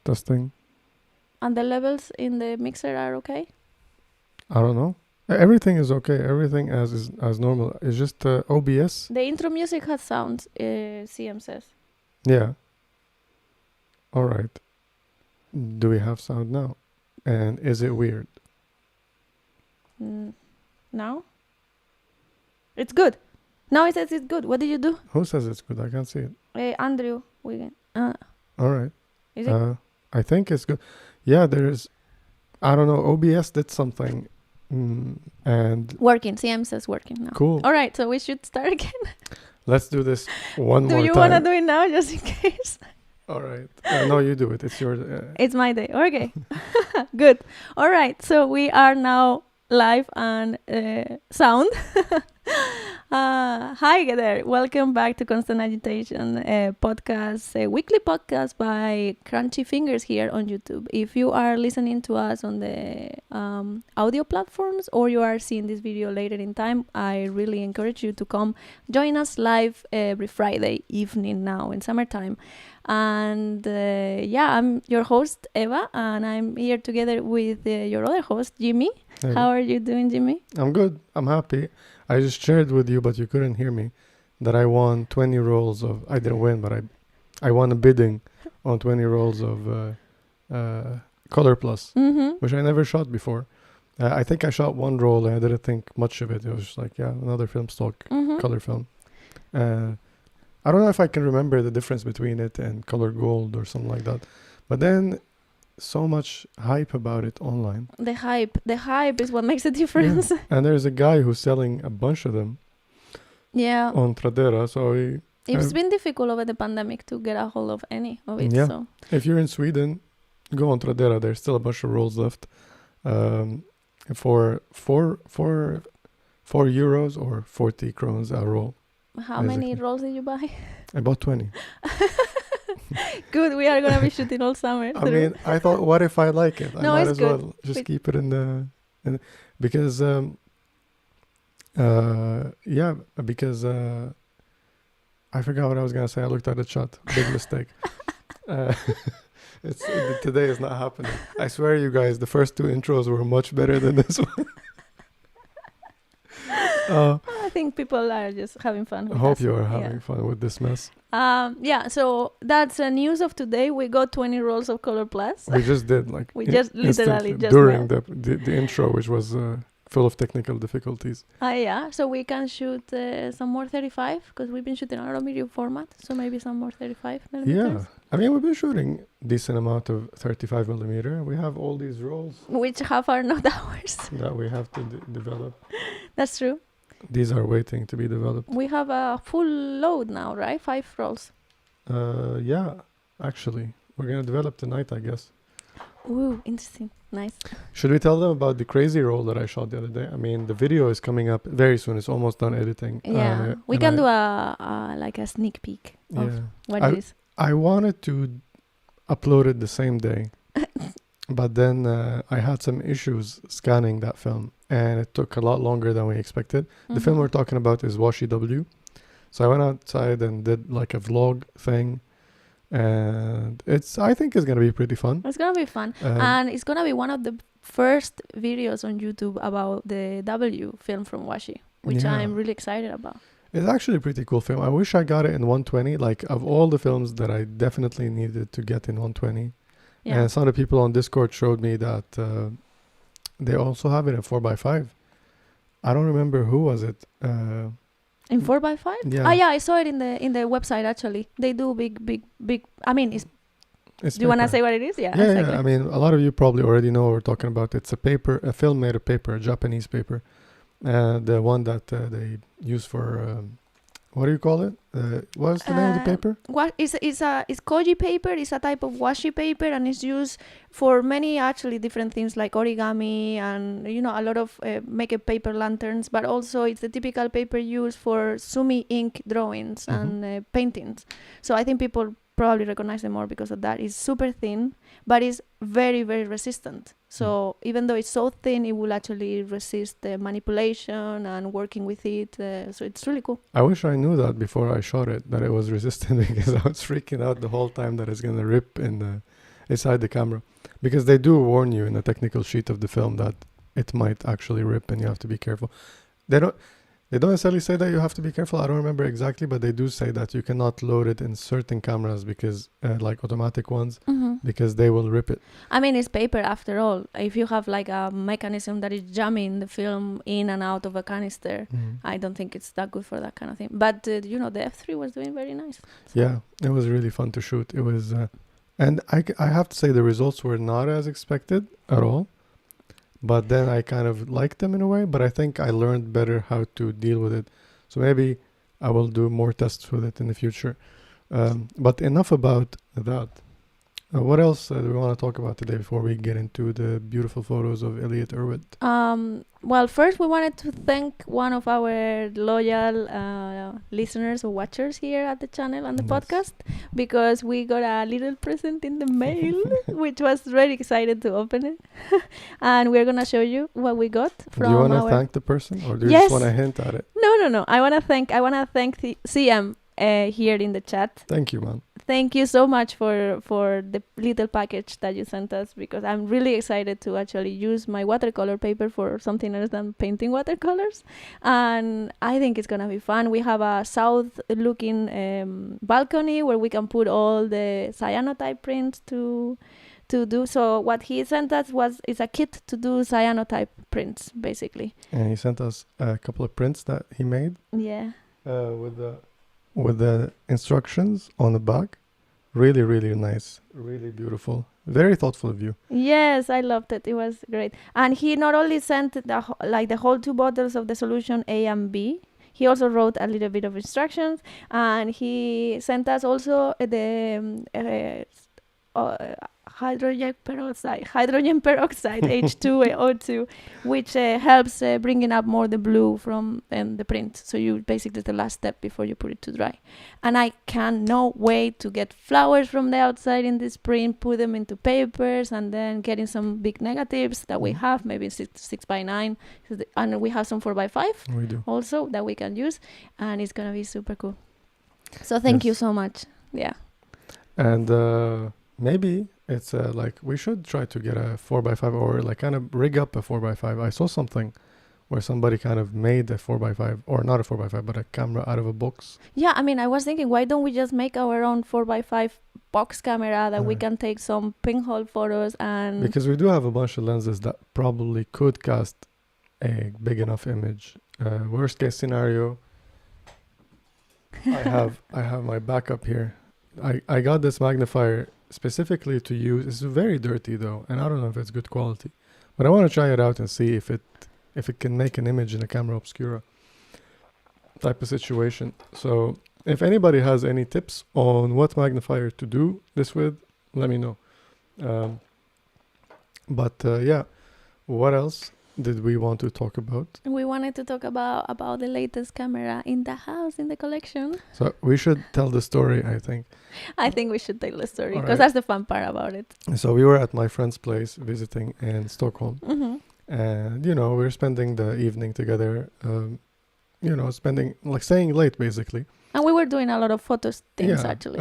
Testing. And the levels in the mixer are okay? I don't know. Everything is okay. Everything as normal. It's just OBS. The intro music has sound, CM says. Yeah. All right. Do we have sound now? And is it weird? Now? It's good. Now it says it's good. What did you do? Who says it's good? I can't see it. Andrew Wigan. All right. Is it? I think it's good. Yeah, there's... I don't know. OBS did something. And... Working. CM says working now. Cool. All right. So we should start again. Let's do this one more time. Do you want to do it now just in case? All right. No, you do it. It's your... It's my day. Okay. Good. All right. So we are now live and sound. Hi there. Welcome back to Constant Agitation podcast, weekly podcast by Crunchy Fingers here on YouTube. If you are listening to us on the audio platforms or you are seeing this video later in time, I really encourage you to come join us live every Friday evening now in summertime. And I'm your host Eva, and I'm here together with your other host Jimmy. Hey. How are you doing, Jimmy? I'm good. I'm happy. I just shared with you, but you couldn't hear me, that I won 20 rolls of... I didn't win, but I won a bidding on 20 rolls of Color Plus, which I never shot before. I think I shot one roll and I didn't think much of it. It was just like, another film stock color film. I don't know if I can remember the difference between it and color gold or something like that. But then so much hype about it online. The hype is what makes a difference. Yeah. And there's a guy who's selling a bunch of them. Yeah. On Tradera. So it's been difficult over the pandemic to get a hold of any of it. Yeah. So if you're in Sweden, go on Tradera. There's still a bunch of rolls left. For €4 or 40 crowns a roll. How many rolls did you buy? I bought 20. Good, we are going to be shooting all summer. I mean, I thought, what if I like it? No, I might it's as good. well just keep it in the... because I forgot what I was going to say. I looked at the chat. Big mistake. Today is not happening. I swear you guys, the first two intros were much better than this one. I think people are just having fun with I hope us. you are having fun with this mess. So that's news of today. We got 20 rolls of Color Plus. We just did, literally just during now. the intro, which was full of technical difficulties. So we can shoot some more 35 because we've been shooting a lot of medium format. So maybe some more 35 millimeters. Yeah, I mean, we've been shooting decent amount of 35 millimeter. We have all these rolls, which half are not ours. that we have to develop. That's true. These are waiting to be developed. We have a full load now, right? 5 rolls. Yeah, actually, we're gonna develop tonight, I guess. Ooh, interesting. Nice. Should we tell them about the crazy roll that I shot the other day? I mean, the video is coming up very soon. It's almost done editing. Yeah, we can do a sneak peek of what it is. I wanted to upload it the same day, but then I had some issues scanning that film, and it took a lot longer than we expected. The film we're talking about is Washi W. So I went outside and did like a vlog thing, and I think it's going to be pretty fun. It's going to be fun. And it's going to be one of the first videos on YouTube about the W film from Washi, which I'm really excited about. It's actually a pretty cool film. I wish I got it in 120. Like, of all the films that I definitely needed to get in 120. Yeah. And some of the people on Discord showed me that they also have it in 4x5. I don't remember who was it. In 4x5? Yeah. I saw it in the website actually. They do big. I mean, it's do you want to say what it is? Yeah, exactly. Yeah. I mean, a lot of you probably already know what we're talking about. It's a film made of paper, a Japanese paper. The one that they use for what do you call it? What's the name of the paper? It's koji paper. It's a type of washi paper, and it's used for many actually different things like origami and a lot of make paper lanterns. But also it's the typical paper used for sumi ink drawings and paintings. So I think people probably recognize them more because of that. It's super thin, but it's very, very resistant. So even though it's so thin, it will actually resist the manipulation and working with it. So it's really cool. I wish I knew that before I shot it, that it was resistant, because I was freaking out the whole time that it's going to rip in inside the camera, because they do warn you in the technical sheet of the film that it might actually rip and you have to be careful. They don't necessarily say that you have to be careful. I don't remember exactly, but they do say that you cannot load it in certain cameras because like automatic ones, because they will rip it. I mean, it's paper after all. If you have like a mechanism that is jamming the film in and out of a canister, I don't think it's that good for that kind of thing. But the F3 was doing very nice. So. Yeah, it was really fun to shoot. It was, and I have to say the results were not as expected at all. But then I kind of liked them in a way, but I think I learned better how to deal with it. So maybe I will do more tests with it in the future. But enough about that. What else do we want to talk about today before we get into the beautiful photos of Elliot Erwitt? Well, first we wanted to thank one of our loyal listeners or watchers here at the channel and the podcast, because we got a little present in the mail, which was very excited to open it. And we're going to show you what we got from. Do you want to thank the person, or do you Yes. just want to hint at it? No. I want to thank the CM here in the chat. Thank you, man. Thank you so much for the little package that you sent us, because I'm really excited to actually use my watercolor paper for something else than painting watercolors. And I think it's going to be fun. We have a south-looking balcony where we can put all the cyanotype prints to do. So what he sent us is a kit to do cyanotype prints, basically. And he sent us a couple of prints that he made. Yeah. With the instructions on the back. Really, really nice. Really beautiful. Very thoughtful of you. Yes, I loved it. It was great. And he not only sent the whole 2 bottles of the solution A and B, he also wrote a little bit of instructions, and he sent us also the hydrogen peroxide H2O2, which helps bringing up more the blue from the print. So you basically the last step before you put it to dry. And I cannot wait to get flowers from the outside in this print, put them into papers, and then getting some big negatives that we have, maybe 6x9, and we have some 4x5 We do. also that we can use, and it's gonna be super cool. So thank you so much. Yeah. And maybe it's like we should try to get a 4x5 or like kind of rig up a 4x5. I saw something where somebody kind of made a 4x5, or not a 4x5, but a camera out of a box. Yeah, I mean, I was thinking, why don't we just make our own 4x5 box camera that we can take some pinhole photos and... Because we do have a bunch of lenses that probably could cast a big enough image. Worst case scenario, I have my backup here. I got this magnifier specifically to use. It's very dirty though, and I don't know if it's good quality, but I want to try it out and see if it can make an image in a camera obscura type of situation. So if anybody has any tips on what magnifier to do this with, let me know. Yeah, what else did we want to talk about? We wanted to talk about the latest camera in the house, in the collection. So we should tell the story, I think. I think we should tell the story, All because right. that's the fun part about it. So we were at my friend's place visiting in Stockholm. Mm-hmm. And, we were spending the evening together, staying late, basically. And we were doing a lot of photos things, actually.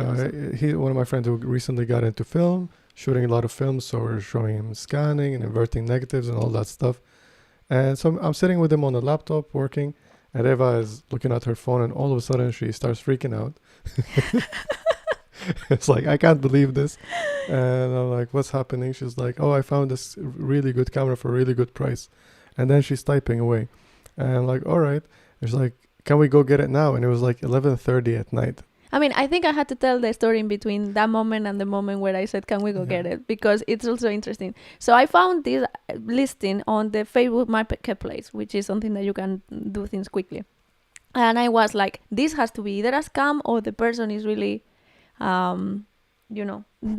One of my friends who recently got into film, shooting a lot of films, so we're showing him scanning and inverting negatives and all that stuff. And so I'm sitting with him on the laptop working, and Eva is looking at her phone, and all of a sudden she starts freaking out. It's like, I can't believe this. And I'm like, what's happening? She's like, oh, I found this really good camera for a really good price. And then she's typing away. And I'm like, all right. She's like, can we go get it now? And it was like 11:30 at night. I mean, I think I had to tell the story in between that moment and the moment where I said, can we go get it? Because it's also interesting. So I found this listing on the Facebook Marketplace, which is something that you can do things quickly. And I was like, this has to be either a scam or the person is really,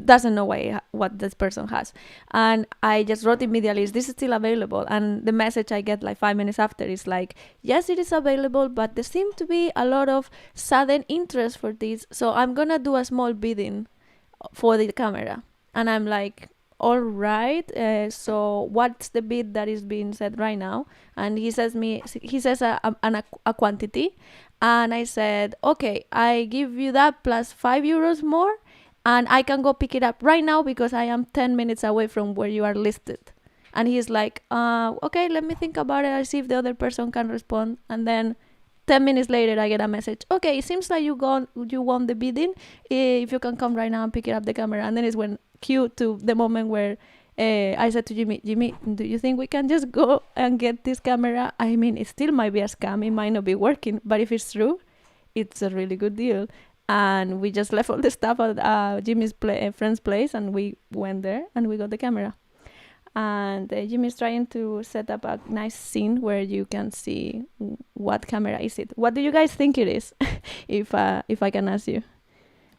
doesn't know what this person has. And I just wrote immediately, is this still available? And the message I get like 5 minutes after is like, yes, it is available, but there seems to be a lot of sudden interest for this. So I'm going to do a small bidding for the camera. And I'm like, all right. So what's the bid that is being said right now? And he says a quantity. And I said, okay, I give you that plus €5 more. and I can go pick it up right now because I am 10 minutes away from where you are listed. And he's like, okay, let me think about it. I'll see if the other person can respond. And then 10 minutes later, I get a message. Okay, it seems like you won the bidding. If you can come right now and pick it up the camera. And then it's when cue to the moment where I said to Jimmy, do you think we can just go and get this camera? I mean, it still might be a scam. It might not be working. But if it's true, it's a really good deal. And we just left all the stuff at Jimmy's friend's place. And we went there and we got the camera. And Jimmy's trying to set up a nice scene where you can see what camera is it. What do you guys think it is? if I can ask you,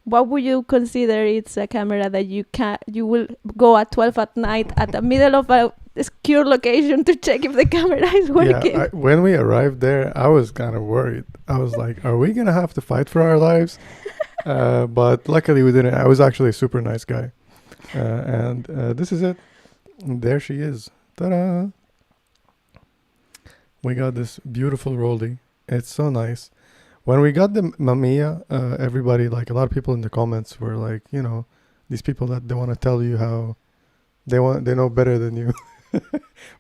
what would you consider it's a camera that you will go at 12 at night at the middle of a secure location to check if the camera is working? Yeah, when we arrived there, I was kind of worried. I was like, are we gonna have to fight for our lives? But luckily we didn't. I was actually a super nice guy, and this is it. There she is. Ta-da! We got this beautiful rollie. It's so nice. When we got the Mamiya, everybody, like a lot of people in the comments were like, you know, these people that they want to tell you how they know better than you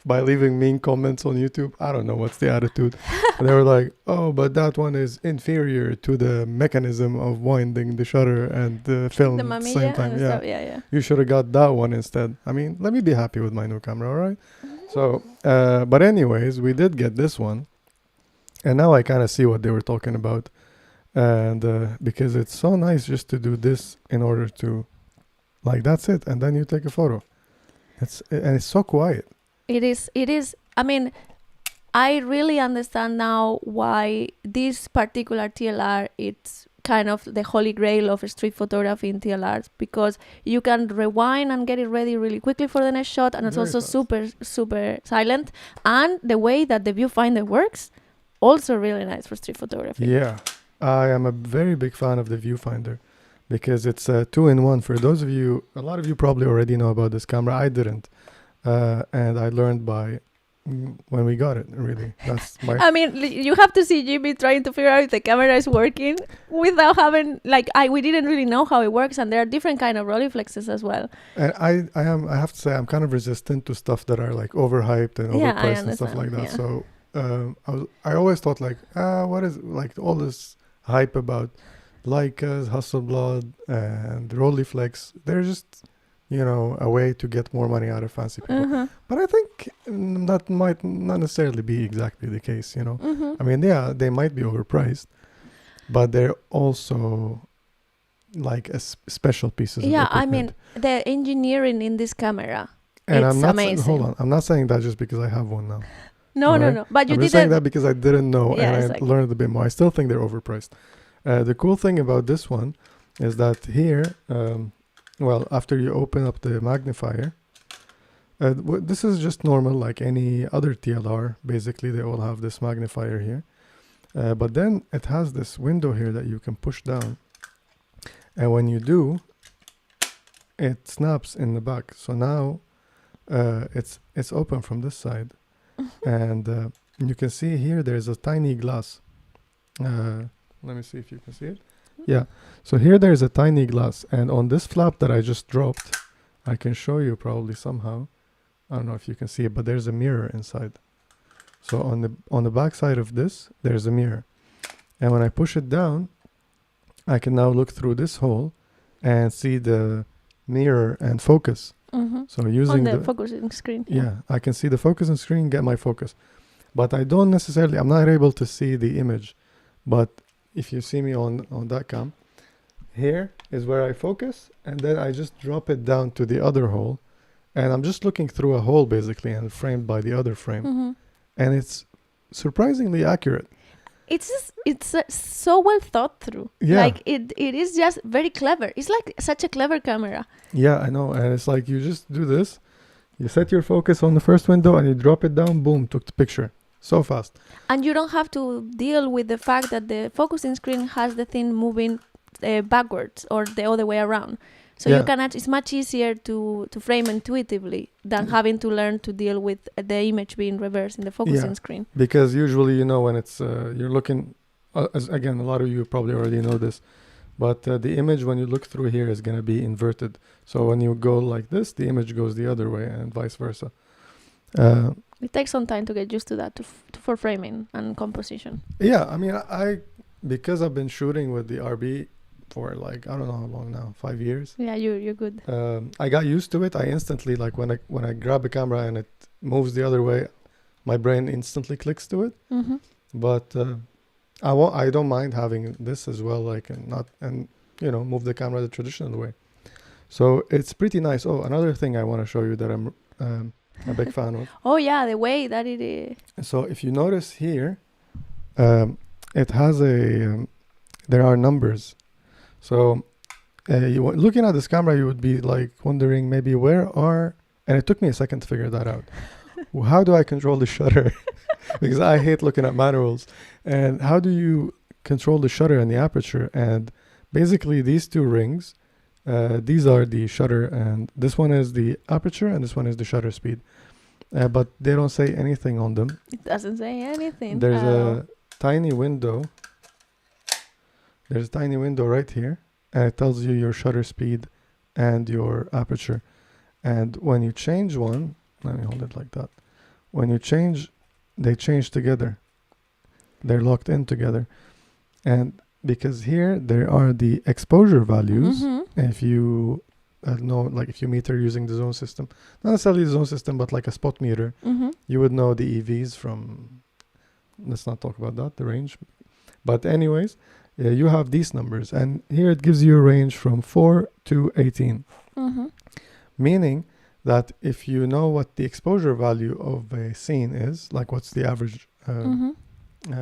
by leaving mean comments on YouTube. I don't know what's the attitude. And they were like, oh, but that one is inferior to the mechanism of winding the shutter and the film The at the Mamiya same time. and Yeah. stuff. Yeah. You should have got that one instead. I mean, let me be happy with my new camera, all right? So, but anyways, we did get this one. And now I kind of see what they were talking about. And because it's so nice just to do this in order to, like, that's it. And then you take a photo. It's so quiet. It is. I mean, I really understand now why this particular TLR, it's kind of the holy grail of street photography in TLRs, because you can rewind and get it ready really quickly for the next shot, and it's Very also fast. super, super silent. And the way that the viewfinder works, also really nice for street photography. Yeah. I am a very big fan of the viewfinder because it's a 2-in-1. For those of you, a lot of you probably already know about this camera. I didn't. And I learned when we got it, really. That's my... I mean, you have to see Jimmy trying to figure out if the camera is working without having, like, we didn't really know how it works, and there are different kind of Rolleiflexes as well. And I have to say, I'm kind of resistant to stuff that are like overhyped and Yeah, I overpriced and stuff like that. understand, So I always thought like, what is like all this hype about Leicas, Hasselblad, and Rolleiflex? They're just, you know, a way to get more money out of fancy people. Uh-huh. But I think that might not necessarily be exactly the case, you know. Mm-hmm. I mean, yeah, they might be overpriced, but they're also like special pieces of Yeah, equipment. I mean, the engineering in this camera, And it's I'm not amazing. hold on. I'm not saying that just because I have one now. No, Alright? no. But you I'm just saying didn't. that because I didn't know Yeah, and I exactly. learned a bit more. I still think they're overpriced. The cool thing about this one is that here, well, after you open up the magnifier, this is just normal like any other TLR. Basically, they all have this magnifier here. But then it has this window here that you can push down. And when you do, it snaps in the back. So now it's open from this side. And you can see here there's a tiny glass. Let me see if you can see it. Yeah, so here there's a tiny glass, and on this flap that I just dropped, I can show you probably somehow. I don't know if you can see it, but there's a mirror inside. So on the back side of this, there's a mirror. And when I push it down, I can now look through this hole and see the mirror and focus. Mm-hmm. So using On the focusing screen. yeah, I can see the focusing screen, get my focus. But I don't necessarily, I'm not able to see the image. But if you see me on that cam, here is where I focus, and then I just drop it down to the other hole, and I'm just looking through a hole basically and framed by the other frame. Mm-hmm. And it's surprisingly accurate. It's so well thought through. Yeah. Like it is just very clever. It's like such a clever camera. Yeah, I know. And it's like you just do this, you set your focus on the first window and you drop it down, boom, took the picture. So fast. And you don't have to deal with the fact that the focusing screen has the thing moving backwards or the other way around. So Yeah. you can it's much easier to frame intuitively than having to learn to deal with the image being reversed in the focusing screen. Because usually, you know, when it's you're looking, again, a lot of you probably already know this, But the image, when you look through here, is going to be inverted. So when you go like this, the image goes the other way and vice versa. It takes some time to get used to that for framing and composition. Yeah, I mean, because I've been shooting with the RB for like, I don't know how long now, 5 years. Yeah, you're good. I got used to it. I instantly, like when I grab a camera and it moves the other way, my brain instantly clicks to it. Mm-hmm. But I don't mind having this as well, like and move the camera the traditional way. So it's pretty nice. Oh, another thing I want to show you that I'm a big fan of. Oh yeah, the way that it is. So if you notice here, it has there are numbers. So looking at this camera, you would be like wondering maybe and it took me a second to figure that out. How do I control the shutter? Because I hate looking at manuals. And how do you control the shutter and the aperture? And basically these two rings, these are the shutter, and this one is the aperture and this one is the shutter speed. But they don't say anything on them. It doesn't say anything. There's a tiny window. There's a tiny window right here, and it tells you your shutter speed and your aperture. And when you change one, let me hold it like that. When you change, they change together. They're locked in together. And because here there are the exposure values, if you if you meter using the zone system, not necessarily the zone system, but like a spot meter, you would know the EVs from, let's not talk about that, the range. But anyways, you have these numbers, and here it gives you a range from 4 to 18. Meaning that if you know what the exposure value of a scene is, like what's the average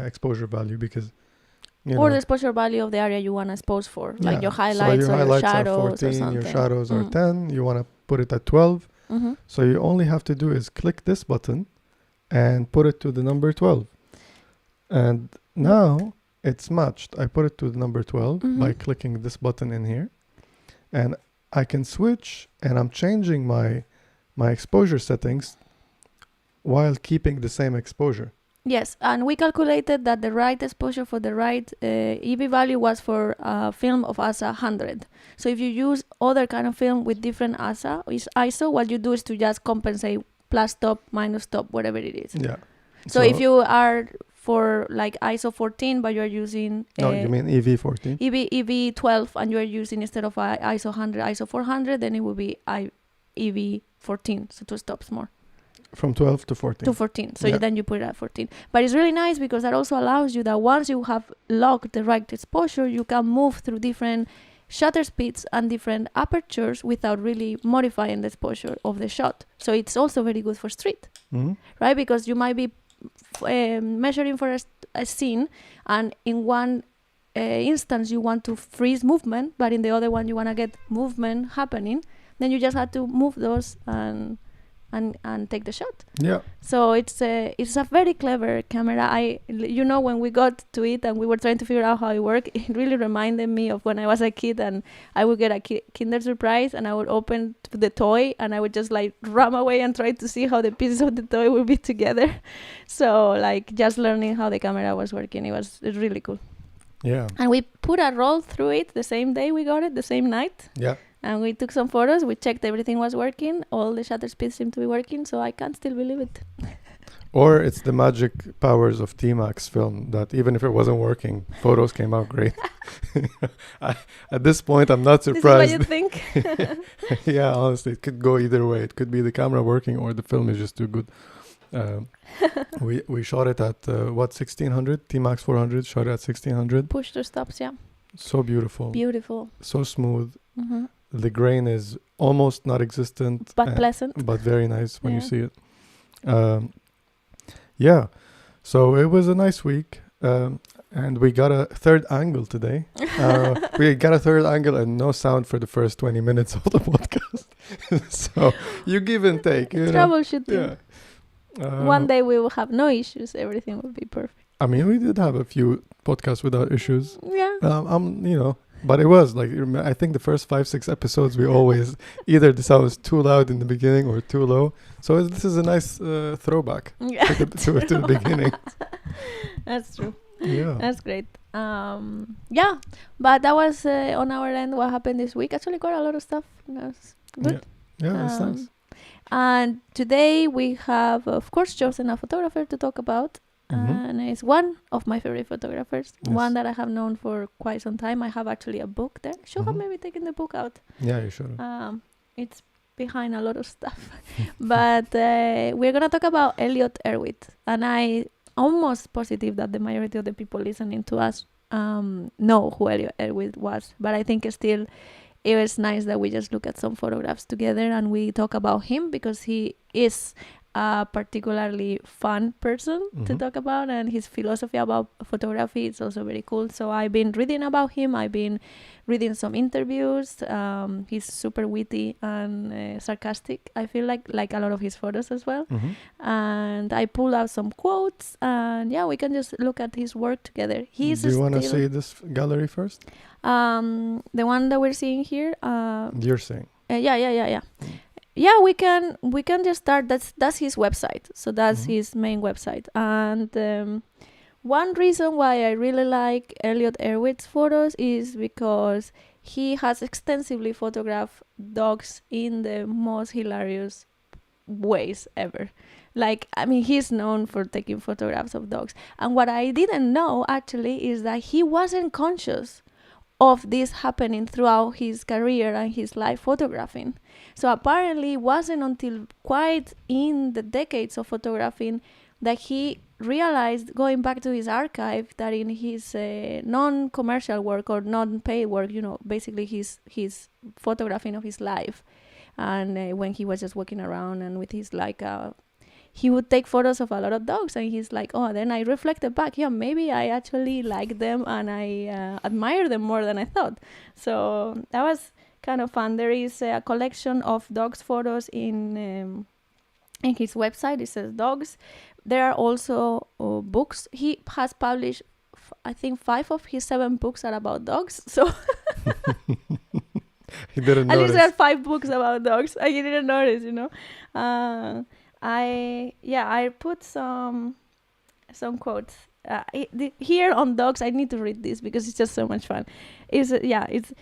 exposure value, because or the exposure value of the area you want to expose for, like your highlights, so your or highlights your shadows, are 14, or something. your shadows are 10, you want to put it at 12. So you only have to do is click this button and put it to the number 12. And now it's matched. I put it to the number 12 by clicking this button in here. And I can switch, and I'm changing my exposure settings while keeping the same exposure. Yes, and we calculated that the right exposure for the right EV value was for a film of ASA 100. So if you use other kind of film with different ISO, what you do is to just compensate plus top, minus top, whatever it is. Yeah. So if you are for like ISO 14, but you're using... no, you mean EV 14? EV 12, and you're using instead of ISO 100, ISO 400, then it will be EV 14, so 2 stops more. From 12 to 14. To 14. So then you put it at 14. But it's really nice because that also allows you that once you have locked the right exposure, you can move through different shutter speeds and different apertures without really modifying the exposure of the shot. So it's also very good for street, right? Because you might be measuring for a scene, and in one instance you want to freeze movement, but in the other one you want to get movement happening. Then you just have to move those and take the shot. Yeah. So it's a very clever camera. When we got to it and we were trying to figure out how it worked, it really reminded me of when I was a kid and I would get a Kinder Surprise and I would open the toy and I would just like ram away and try to see how the pieces of the toy would be together. So like just learning how the camera was working, it was really cool. Yeah. And we put a roll through it the same day we got it, the same night. Yeah. And we took some photos. We checked everything was working. All the shutter speeds seemed to be working. So I can't still believe it. Or it's the magic powers of T-Max film that even if it wasn't working, photos came out great. At this point, I'm not surprised. This is what you think? Yeah, honestly, it could go either way. It could be the camera working or the film is just too good. We shot it at 1600? T-Max 400, shot it at 1600. Push to stops, yeah. So beautiful. Beautiful. So smooth. The grain is almost not existent. But pleasant. But very nice when you see it. Yeah. So it was a nice week. And we got a third angle today. We got a third angle and no sound for the first 20 minutes of the podcast. So you give and take. Troubleshooting. Yeah. One day we will have no issues. Everything will be perfect. I mean, we did have a few podcasts without issues. Yeah. But it was like, I think the first 5-6 episodes, we always either the sound was too loud in the beginning or too low. So this is a nice throwback to the beginning. That's true. Yeah. That's great. Yeah, but that was on our end what happened this week. Actually, quite a lot of stuff. That's good. Yeah, that's nice. And today we have, of course, chosen a photographer to talk about. And it's one of my favorite photographers, one that I have known for quite some time. I have actually a book there. Should have maybe taken the book out. Yeah, you should. It's behind a lot of stuff. But we're going to talk about Elliot Erwitt. And I almost positive that the majority of the people listening to us know who Elliot Erwitt was. But I think still it was nice that we just look at some photographs together and we talk about him because he is a particularly fun person to talk about, and his philosophy about photography is also very cool. So I've been reading about him. I've been reading some interviews. He's super witty and sarcastic. I feel like a lot of his photos as well. And I pulled out some quotes, and yeah, we can just look at his work together. Do you want to see this gallery first? The one that we're seeing here. You're saying. Yeah. Yeah, we can just start. That's his website. So that's his main website. And one reason why I really like Elliot Erwitt's photos is because he has extensively photographed dogs in the most hilarious ways ever. Like, I mean, he's known for taking photographs of dogs. And what I didn't know actually is that he wasn't conscious of this happening throughout his career and his life photographing. So apparently it wasn't until quite in the decades of photographing that he realized, going back to his archive, that in his non-commercial work or non-paid work, basically his photographing of his life, and when he was just walking around and with his he would take photos of a lot of dogs, and he's like, oh, then I reflected back, yeah, maybe I actually like them and I admire them more than I thought. So that was kind of fun. There is a collection of dogs photos in his website. It says dogs. There are also books. He has published, I think, 5 of his 7 books are about dogs. So he didn't at notice. least there are 5 books about dogs. I didn't notice, I put some quotes here on dogs. I need to read this because it's just so much fun. It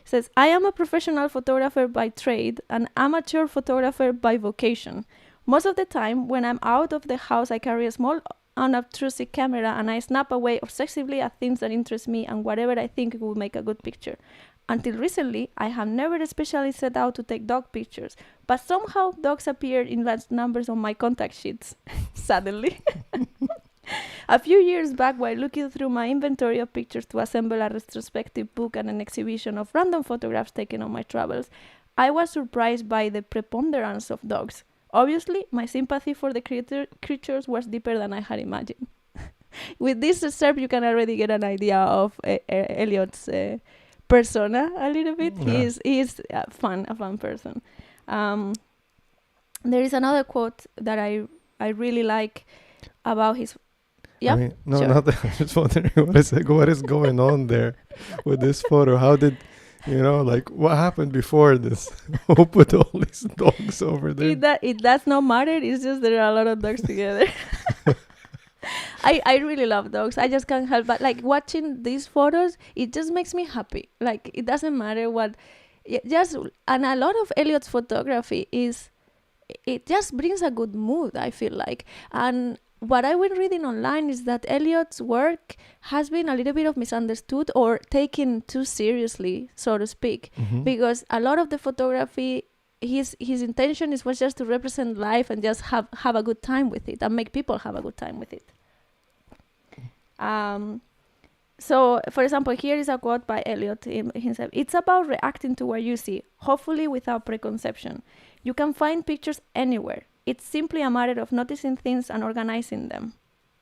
says, I am a professional photographer by trade, an amateur photographer by vocation. Most of the time when I'm out of the house, I carry a small unobtrusive camera and I snap away obsessively at things that interest me and whatever I think will make a good picture. Until recently, I have never especially set out to take dog pictures, but somehow dogs appeared in large numbers on my contact sheets, suddenly. A few years back, while looking through my inventory of pictures to assemble a retrospective book and an exhibition of random photographs taken on my travels, I was surprised by the preponderance of dogs. Obviously, my sympathy for the creatures was deeper than I had imagined. With this excerpt, you can already get an idea of Elliot's persona a little bit. Yeah. He's a fun person. There is another quote that I really like about his. Yeah, I mean, no, sure. nothing. I'm just wondering what is going on there with this photo. How did, what happened before this? Who put all these dogs over there? It does not matter. It's just there are a lot of dogs together. I really love dogs. I just can't help but watching these photos. It just makes me happy. Like, it doesn't matter what. And a lot of Elliot's photography it just brings a good mood, I feel like. And what I've been reading online is that Elliot's work has been a little bit of misunderstood or taken too seriously, so to speak, because a lot of the photography, his intention was just to represent life and just have a good time with it and make people have a good time with it. So, for example, here is a quote by Elliot himself. It's about reacting to what you see, hopefully without preconception. You can find pictures anywhere. It's simply a matter of noticing things and organizing them.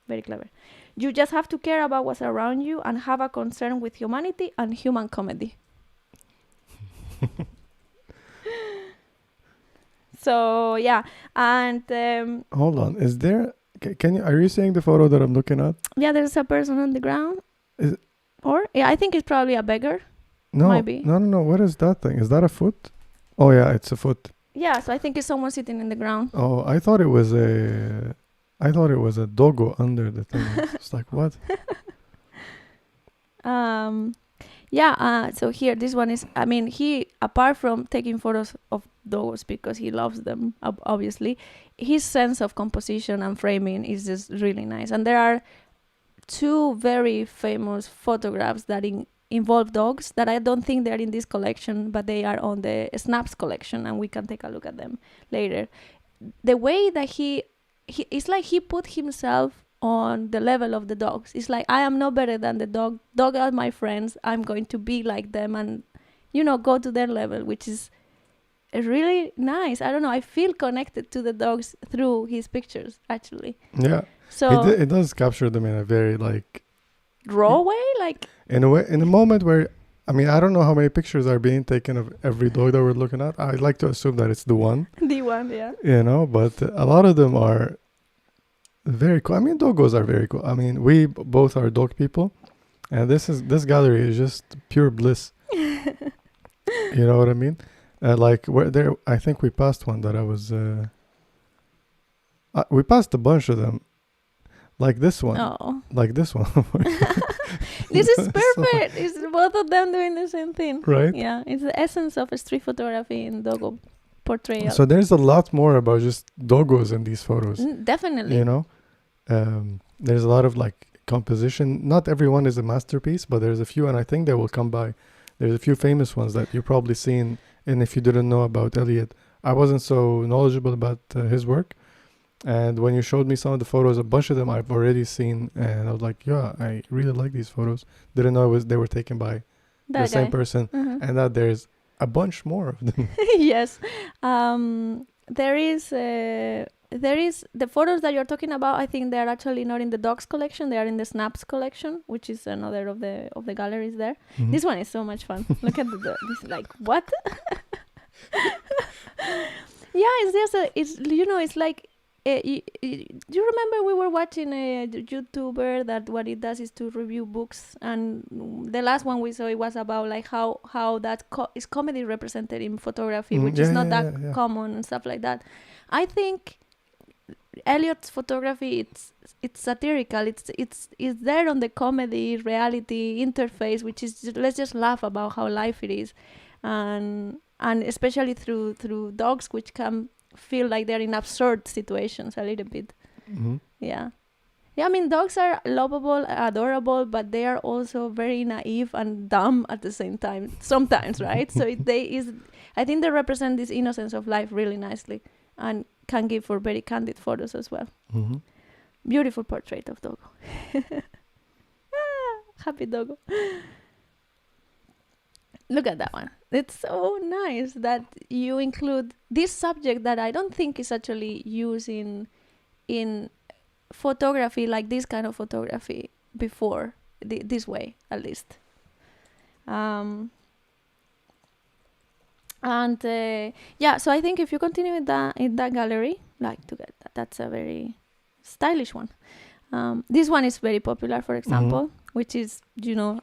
Very clever. You just have to care about what's around you and have a concern with humanity and human comedy. So, yeah. And hold on. Is there... Are you seeing the photo that I'm looking at? Yeah, there's a person on the ground. I think it's probably a beggar. No, Might be. No. What is that thing? Is that a foot? Oh, yeah, it's a foot. Yeah, so I think it's someone sitting in the ground. Oh, I thought it was a doggo under the thing. It's like, what? So here, this one is, I mean, he, apart from taking photos of dogs because he loves them, obviously, his sense of composition and framing is just really nice. And there are two very famous photographs that involve dogs that I don't think they're in this collection, but they are on the Snaps collection, and we can take a look at them later. The way that he it's like he put himself on the level of the dogs. It's like, I am no better than the dog. Dog are my friends. I'm going to be like them and, go to their level, which is really nice. I don't know. I feel connected to the dogs through his pictures, actually. Yeah. So it does capture them in a very raw way, like in a moment where, I mean, I don't know how many pictures are being taken of every dog that we're looking at. I'd like to assume that it's the one. the one, yeah. But a lot of them are very cool. I mean, doggos are very cool. I mean, we both are dog people, and this gallery is just pure bliss. You know what I mean? Where there, I think we passed one that I was. We passed a bunch of them, like this one. Oh, like this one. this is perfect. It's both of them doing the same thing, right? Yeah, it's the essence of a street photography in doggo portrayal. So there's a lot more about just doggos in these photos. Definitely. There's a lot of composition. Not everyone is a masterpiece, but there's a few, and I think they will come by. There's a few famous ones that you've probably seen, and if you didn't know about Elliot, I wasn't so knowledgeable about his work. And when you showed me some of the photos, a bunch of them I've already seen, and I was like, yeah, I really like these photos. Didn't know they were taken by the same person, and that there's a bunch more of them. Yes. There is the photos that you're talking about. I think they are actually not in the dogs collection. They are in the Snaps collection, which is another of the galleries there. Mhm. This one is so much fun. Look at this, like, what? Yeah, it's just it's like. Do you remember we were watching a YouTuber that what it does is to review books, and the last one we saw, it was about how that is comedy represented in photography, which is not that common and stuff like that. I think Elliot's photography, it's satirical. It's there on the comedy reality interface, which is let's just laugh about how life it is, and especially through dogs, which can feel like they're in absurd situations a little bit. Mm-hmm. Yeah, I mean, dogs are lovable, adorable, but they are also very naive and dumb at the same time sometimes, right? So I think they represent this innocence of life really nicely and can give for very candid photos as well. Mm-hmm. Beautiful portrait of Doggo. Happy Doggo. Look at that one. It's so nice that you include this subject that I don't think is actually used in photography, like this kind of photography before, this way at least. So I think if you continue in that gallery, that's a very stylish one. This one is very popular, for example, which is,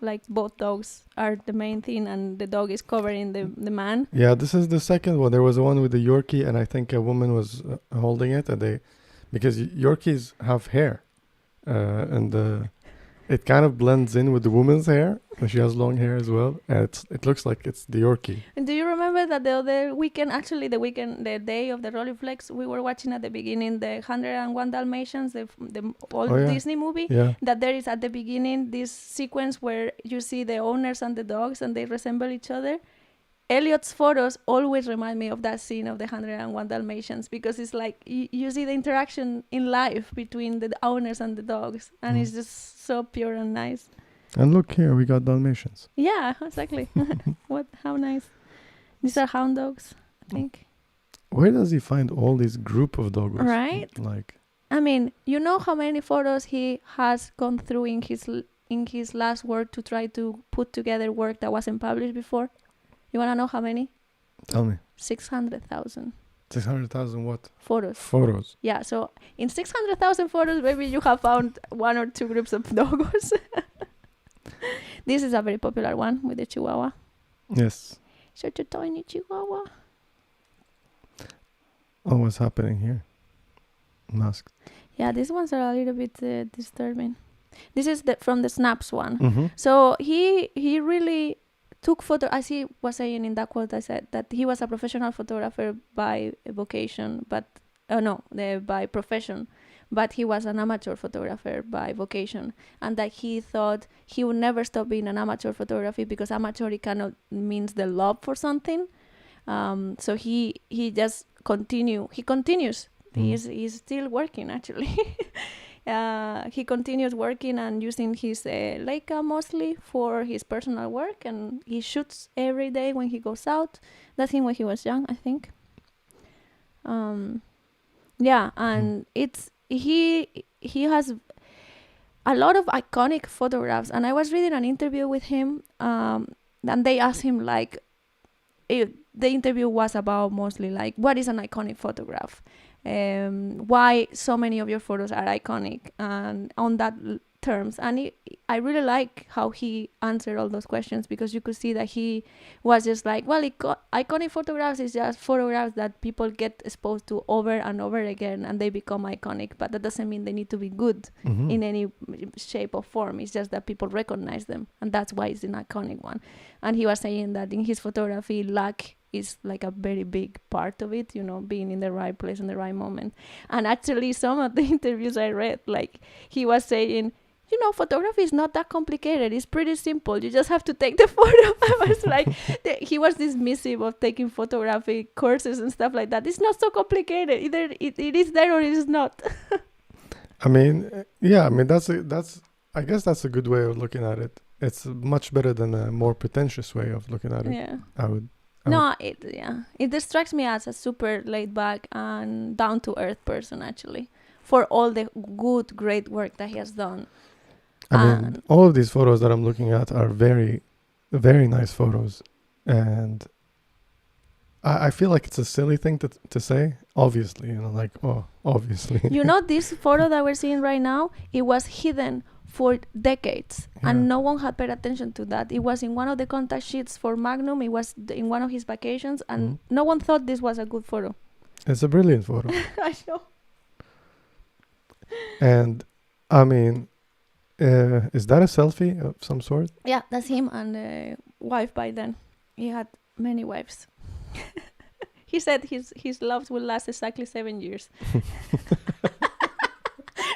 like both dogs are the main thing and the dog is covering the man. Yeah, this is the second one. There was one with the Yorkie, and I think a woman was holding it, and because Yorkies have hair, and it kind of blends in with the woman's hair. She has long hair as well, and it looks like it's the Yorkie. And do you remember that the other weekend, actually the day of the Rolleiflex, we were watching at the beginning the 101 Dalmatians, the old Disney movie? Yeah. That there is at the beginning this sequence where you see the owners and the dogs and they resemble each other. Elliot's photos always remind me of that scene of the 101 Dalmatians, because it's like you see the interaction in life between the owners and the dogs, and it's just so pure and nice. And look here, we got Dalmatians. Yeah, exactly. How nice. These are hound dogs, I think. Where does he find all these group of dogs? Right? I mean, you know how many photos he has gone through in his last work to try to put together work that wasn't published before? You want to know how many? Tell me. 600,000. 600,000 what? Photos. Yeah, so in 600,000 photos, maybe you have found one or two groups of doggos. This is a very popular one with the Chihuahua. Yes. Such a tiny Chihuahua. Oh, what's happening here? Masked. Yeah, these ones are a little bit disturbing. This is from the Snaps one. Mm-hmm. So he really took photo, as he was saying in that quote. I said that he was a professional photographer by vocation, but by profession, but he was an amateur photographer by vocation, and that he thought he would never stop being an amateur photography, because amateur cannot means the love for something. So he just continues. He's still working, actually. He continues working and using his Leica mostly for his personal work, and he shoots every day when he goes out. That's him when he was young, I think. And he has a lot of iconic photographs, and I was reading an interview with him, and they asked him, like, the interview was about mostly like, what is an iconic photograph? Why so many of your photos are iconic, and on that terms. And I really like how he answered all those questions, because you could see that he was just like, well, iconic photographs is just photographs that people get exposed to over and over again, and they become iconic. But that doesn't mean they need to be good in any shape or form. It's just that people recognize them, and that's why it's an iconic one. And he was saying that in his photography, luck is like a very big part of it, being in the right place in the right moment. And actually, some of the interviews I read, like, he was saying, photography is not that complicated. It's pretty simple. You just have to take the photo. I was like, he was dismissive of taking photography courses and stuff like that. It's not so complicated. Either it is there or it is not. I mean, I guess that's a good way of looking at it. It's much better than a more pretentious way of looking at it. Yeah. It distracts me as a super laid back and down to earth person, actually, for all the great work that he has done. I mean, all of these photos that I'm looking at are very, very nice photos, and I feel like it's a silly thing to say. Obviously, obviously. This photo that we're seeing right now, it was hidden for decades, and no one had paid attention to that. It was in one of the contact sheets for Magnum. It was in one of his vacations, and no one thought this was a good photo. It's a brilliant photo. I know. And I mean, is that a selfie of some sort? Yeah, that's him and wife by then. He had many wives. He said his love will last exactly 7 years.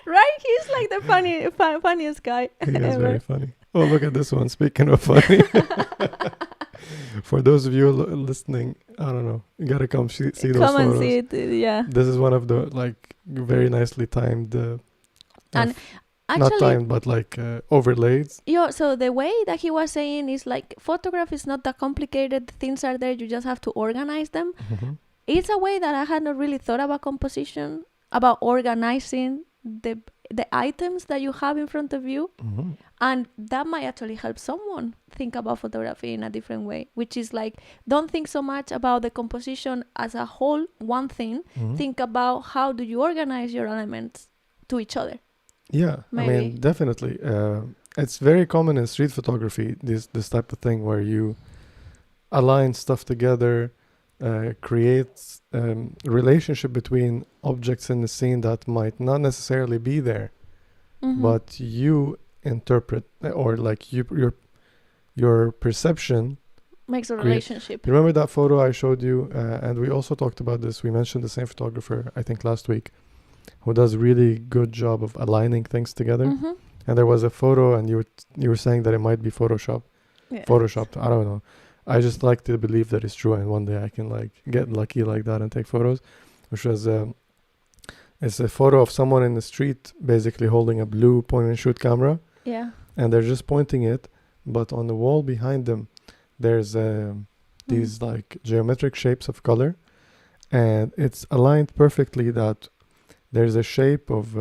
Right? He's like the funniest guy. He is very funny. Oh, look at this one. Speaking of funny. For those of you listening, I don't know. You got to come see those photos. Come and see it, yeah. This is one of the, very nicely timed... and actually, not timed, but overlaid. Yeah, so the way that he was saying is like, photography is not that complicated. Things are there. You just have to organize them. Mm-hmm. It's a way that I had not really thought about composition, about organizing the items that you have in front of you. Mm-hmm. And that might actually help someone think about photography in a different way, which is like, don't think so much about the composition as a whole, one thing. Mm-hmm. Think about how do you organize your elements to each other. Yeah, Maybe. I mean, definitely. It's very common in street photography, this type of thing where you align stuff together, create relationship between objects in the scene that might not necessarily be there, but you interpret, or your perception makes a relationship. Remember that photo I showed you? And we also talked about this. We mentioned the same photographer, I think last week, who does really good job of aligning things together. Mm-hmm. And there was a photo, and you were saying that it might be photoshopped. I don't know. I just like to believe that it's true, and one day I can get lucky like that and take photos. Which was it's a photo of someone in the street basically holding a blue point and shoot camera. Yeah. And they're just pointing it, but on the wall behind them there's these geometric shapes of color, and it's aligned perfectly that there's a shape of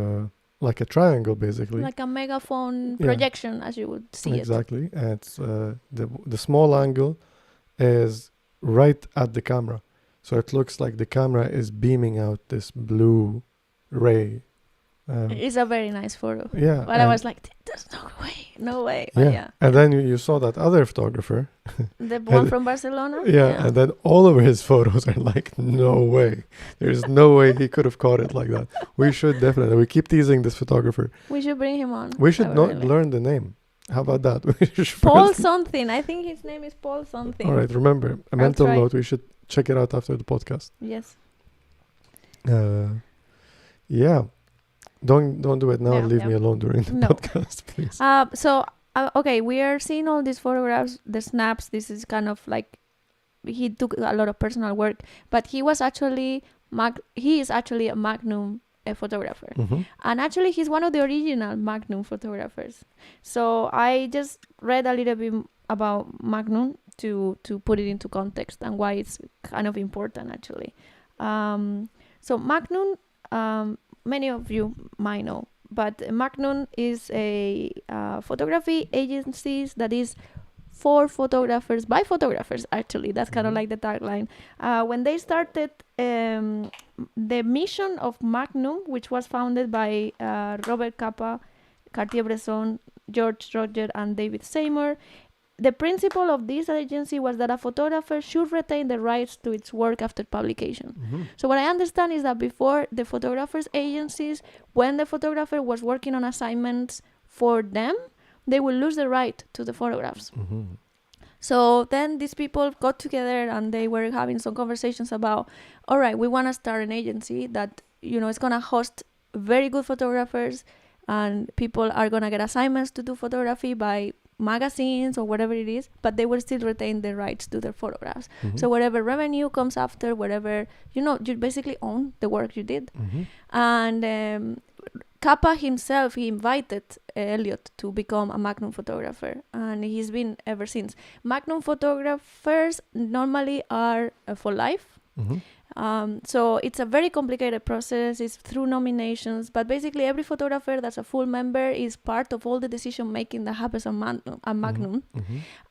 like a triangle, basically. Like a megaphone projection, as you would see exactly. It. And it's the small angle is right at the camera. So it looks like the camera is beaming out this blue ray It's a very nice photo. Yeah. But I was like, there's no way. But Yeah. yeah. And then you saw that other photographer. The one from Barcelona? Yeah. And then all of his photos are like, no way. There's no way he could have caught it like that. We should definitely. We keep teasing this photographer. We should bring him on. We should not learn the name. How about that? Paul something. I think his name is Paul something. All right. Remember, a mental note. We should check it out after the podcast. Yes. Yeah. Don't do it now. Leave me alone during the podcast, please. Okay, we are seeing all these photographs, the snaps. This is kind of like he took a lot of personal work, but he is actually a Magnum photographer, and actually he's one of the original Magnum photographers. So I just read a little bit about Magnum to put it into context and why it's kind of important actually. So Magnum, many of you might know, but Magnum is a photography agency that is for photographers, by photographers actually. That's kind of like the tagline. When they started, the mission of Magnum, which was founded by Robert Capa, Cartier-Bresson, George Roger, and David Seymour, the principle of this agency was that a photographer should retain the rights to its work after publication. So what I understand is that before, the photographers' agencies, when the photographer was working on assignments for them, they will lose the right to the photographs. So then these people got together and they were having some conversations about, all right, we want to start an agency that, is going to host very good photographers, and people are going to get assignments to do photography by magazines or whatever it is, but they will still retain the rights to their photographs. So whatever revenue comes after, whatever, you basically own the work you did. And Kappa himself, he invited Elliot to become a Magnum photographer, and he's been ever since. Magnum photographers normally are for life. So it's a very complicated process. It's through nominations, but basically every photographer that's a full member is part of all the decision making that happens at Magnum.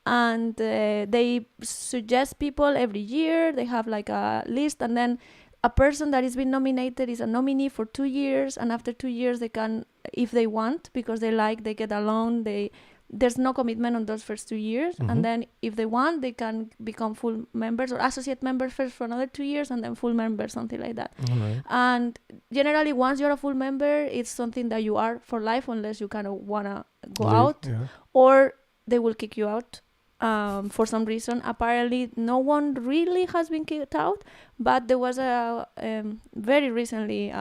And they suggest people every year. They have like a list, and then a person that has been nominated is a nominee for 2 years, and after 2 years they can, if they want, because they get along, there's no commitment on those first 2 years, and then if they want, they can become full members or associate members first for another 2 years, and then full members, something like that. And generally, once you're a full member, it's something that you are for life, unless you kind of wanna go out, or they will kick you out for some reason. Apparently, no one really has been kicked out, but there was a very recently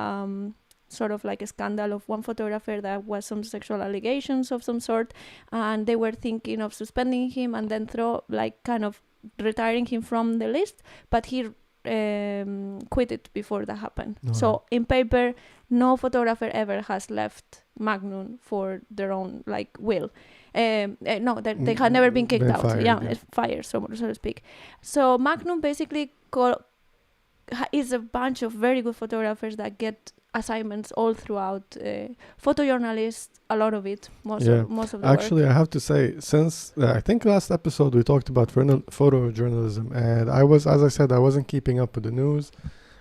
sort of like a scandal of one photographer that was some sexual allegations of some sort, and they were thinking of suspending him and then kind of retiring him from the list, but he quit it before that happened. So in paper, no photographer ever has left Magnum for their own will. No, they had never been kicked out. Fired, so to speak. So Magnum basically is a bunch of very good photographers that get assignments all throughout. Photojournalists, a lot of it, most of the Actually, work. I have to say, since I think last episode we talked about photojournalism, and I wasn't keeping up with the news,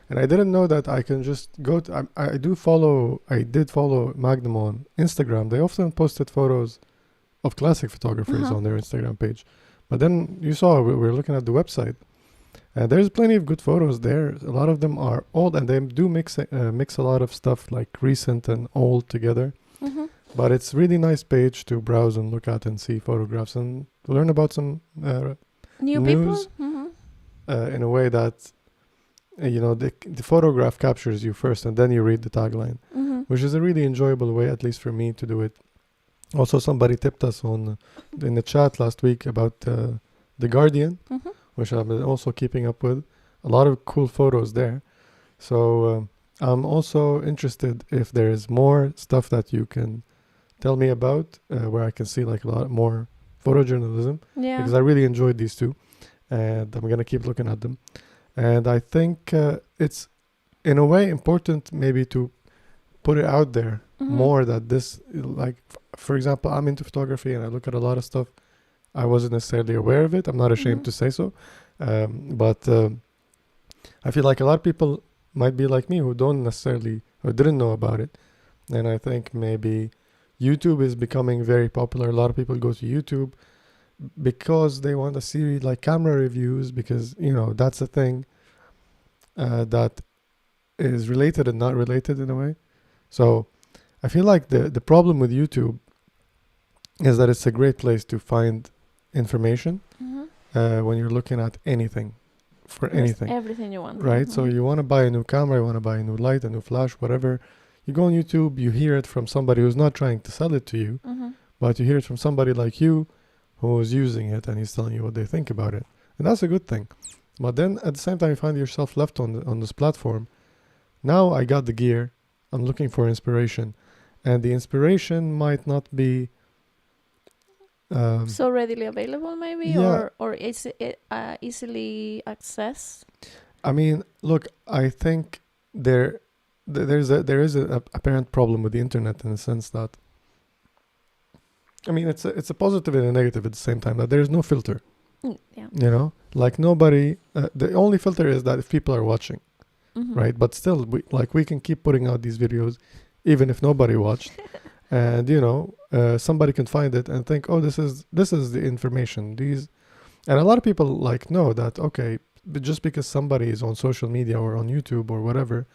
and I didn't know that I can just go to, I did follow Magnum on Instagram. They often posted photos of classic photographers on their Instagram page. But then you saw, we were looking at the website, and there's plenty of good photos there. A lot of them are old, and they do mix a lot of stuff like recent and old together. But it's really nice page to browse and look at and see photographs and learn about some new news people in a way that the photograph captures you first, and then you read the tagline, which is a really enjoyable way, at least for me, to do it. Also, somebody tipped us in the chat last week about The Guardian, which I've been also keeping up with. A lot of cool photos there. So I'm also interested if there is more stuff that you can tell me about, where I can see a lot more photojournalism. Because I really enjoyed these two, and I'm going to keep looking at them. And I think it's, in a way, important maybe to put it out there more, that this, for example, I'm into photography and I look at a lot of stuff. I wasn't necessarily aware of it. I'm not ashamed to say so. But I feel like a lot of people might be like me who didn't know about it. And I think maybe YouTube is becoming very popular. A lot of people go to YouTube because they want to see like camera reviews, because that's a thing that is related and not related in a way. So I feel like the problem with YouTube is that it's a great place to find information when you're looking at anything, for anything. Everything you want. Right? So you want to buy a new camera, you want to buy a new light, a new flash, whatever. You go on YouTube, you hear it from somebody who's not trying to sell it to you, but you hear it from somebody like you who is using it and he's telling you what they think about it. And that's a good thing. But then at the same time, you find yourself left on this platform. Now I got the gear. I'm looking for inspiration. And the inspiration might not be so readily available, maybe, yeah. or is it easily accessed? I mean, look, I think there is a apparent problem with the internet in the sense that, I mean, it's a positive and a negative at the same time, that there is no filter. Yeah. Like nobody, the only filter is that if people are watching, right? But still, we can keep putting out these videos even if nobody watched. And somebody can find it and think, oh, this is the information. And a lot of people know that, okay, but just because somebody is on social media or on YouTube or whatever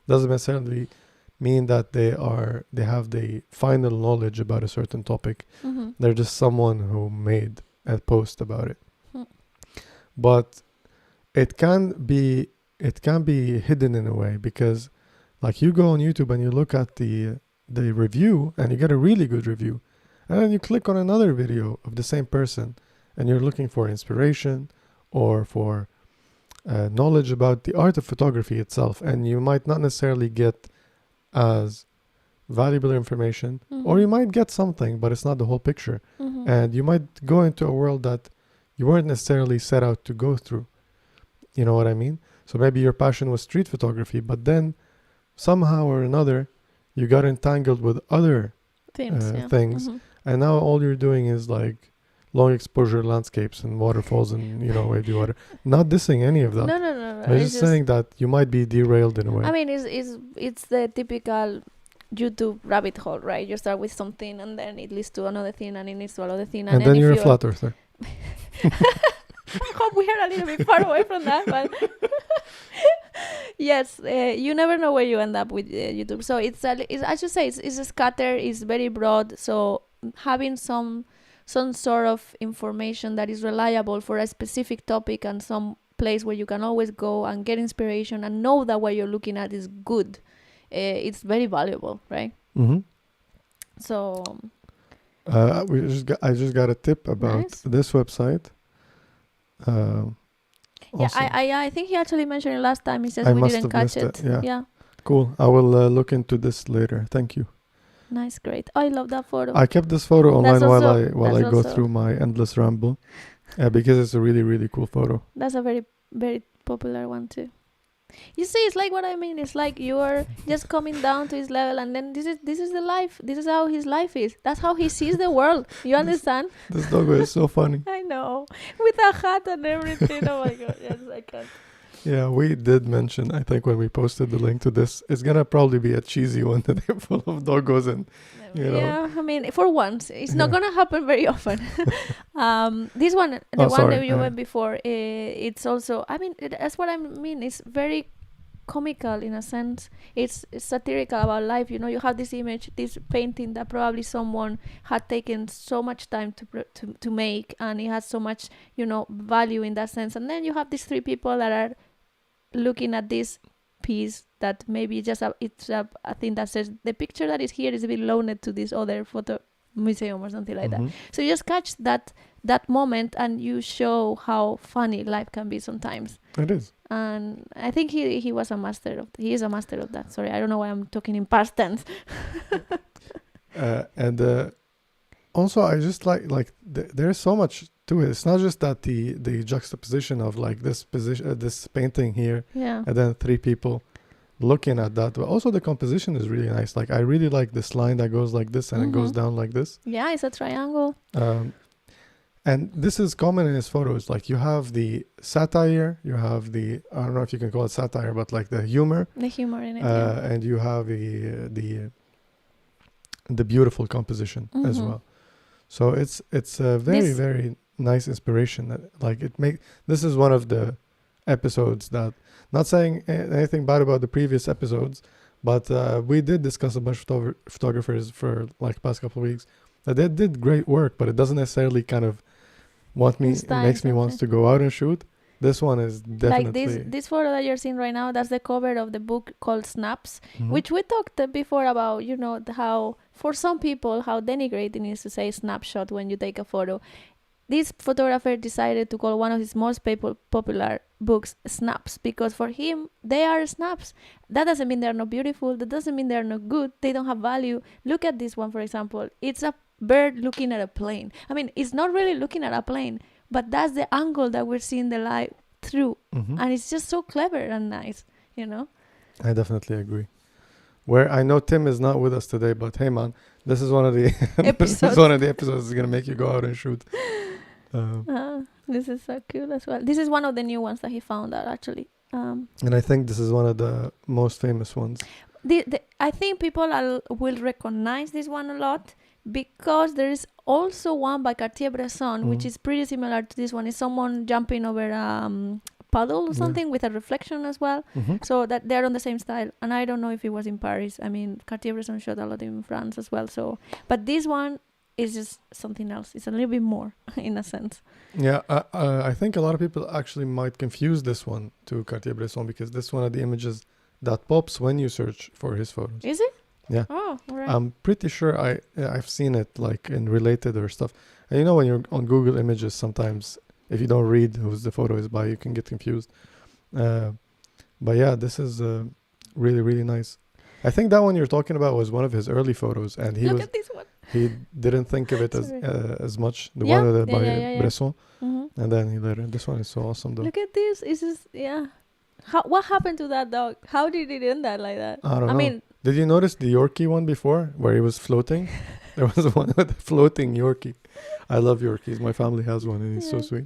doesn't necessarily mean that they have the final knowledge about a certain topic. They're just someone who made a post about it. But it can be hidden in a way, because like you go on YouTube and you look at the review and you get a really good review, and then you click on another video of the same person and you're looking for inspiration or for knowledge about the art of photography itself, and you might not necessarily get as valuable information, or you might get something but it's not the whole picture, and you might go into a world that you weren't necessarily set out to go through. You know what I mean? So maybe your passion was street photography, but then somehow or another you got entangled with other things, and now all you're doing is like long exposure landscapes and waterfalls and wavy water. Not dissing any of that. No. I'm just saying that you might be derailed in a way. I mean, it's the typical YouTube rabbit hole, right? You start with something and then it leads to another thing and it leads to another thing, and then you're a flat earther. I hope we are a little bit far away from that, but yes, you never know where you end up with YouTube. So it's I should say it's a scatter, it's very broad. So having some sort of information that is reliable for a specific topic and some place where you can always go and get inspiration and know that what you're looking at is good, it's very valuable, right? So I just got a tip about this website. I think he actually mentioned it last time. He says we didn't catch it. Yeah. Cool. I will look into this later. Thank you. Nice, great. I love that photo. I kept this photo online while I go through my endless ramble, because it's a really, really cool photo. That's a very, very popular one too. You see, it's like what I mean. It's like you're just coming down to his level, and then this is the life. This is how his life is. That's how he sees the world. You understand? This doggo is so funny. I know, with a hat and everything. Oh my god! Yes, I can't. Yeah, we did mention, I think, when we posted the link to this, it's gonna probably be a cheesy one that they're full of doggos and Yeah, I mean, for once, it's not gonna happen very often. This one, that you went before, it's also, I mean, that's what I mean. It's very comical in a sense. It's satirical about life. You have this image, this painting that probably someone had taken so much time to make, and it has so much, value in that sense. And then you have these three people that are looking at this piece that maybe it's a thing that says the picture that is here is a bit loaned to this other photo museum or something like that. So you just catch that moment and you show how funny life can be sometimes. It is. And I think he is a master of that. Sorry, I don't know why I'm talking in past tense. And also I just like there's so much to it. It's not just that the juxtaposition of like this painting here, and then three people looking at that, but also the composition is really nice. Like I really like this line that goes like this and it goes down like this. Yeah, it's a triangle. And this is common in his photos. Like you have the satire, you have I don't know if you can call it satire, but like the humor. The humor in it. And you have the the beautiful composition as well. So it's a very nice inspiration. That like this is one of the episodes that, not saying anything bad about the previous episodes, but we did discuss a bunch of photographers for like past couple of weeks that they did great work, but it doesn't necessarily kind of makes me want to go out and shoot. This one is definitely like this photo that you're seeing right now. That's the cover of the book called Snaps, which we talked before about. How for some people how denigrating is to say snapshot when you take a photo. This photographer decided to call one of his most popular books Snaps because for him they are snaps. That doesn't mean they're not beautiful. That doesn't mean they're not good. They don't have value. Look at this one, for example. It's a bird looking at a plane. I mean, it's not really looking at a plane, but that's the angle that we're seeing the light through. And it's just so clever and nice, I definitely agree. Where I know Tim is not with us today, but hey man, this is one of the episodes that's going to make you go out and shoot. This is so cool as well. This is one of the new ones that he found out actually. And I think this is one of the most famous ones. I think people will recognize this one a lot because there is also one by Cartier-Bresson, which is pretty similar to this one. It's someone jumping over a puddle or something with a reflection as well. So that they're on the same style. And I don't know if it was in Paris. I mean, Cartier-Bresson shot a lot in France as well. So, but this one is just something else. It's a little bit more in a sense. Yeah, I think a lot of people actually might confuse this one to Cartier-Bresson because this one of the images that pops when you search for his photos. Is it? Yeah. Oh, right. I'm pretty sure I've seen it like in related or stuff. And when you're on Google Images, sometimes if you don't read whose the photo is by, you can get confused. But yeah, this is really, really nice. I think that one you're talking about was one of his early photos, and Look at this one. He didn't think of it as much. The one by Bresson, and then he later. This one is so awesome, though. Look at this. It's just what happened to that dog? How did it end that like that? I don't know. Mean, did you notice the Yorkie one before, where he was floating? There was one with a floating Yorkie. I love Yorkies. My family has one, and he's so sweet.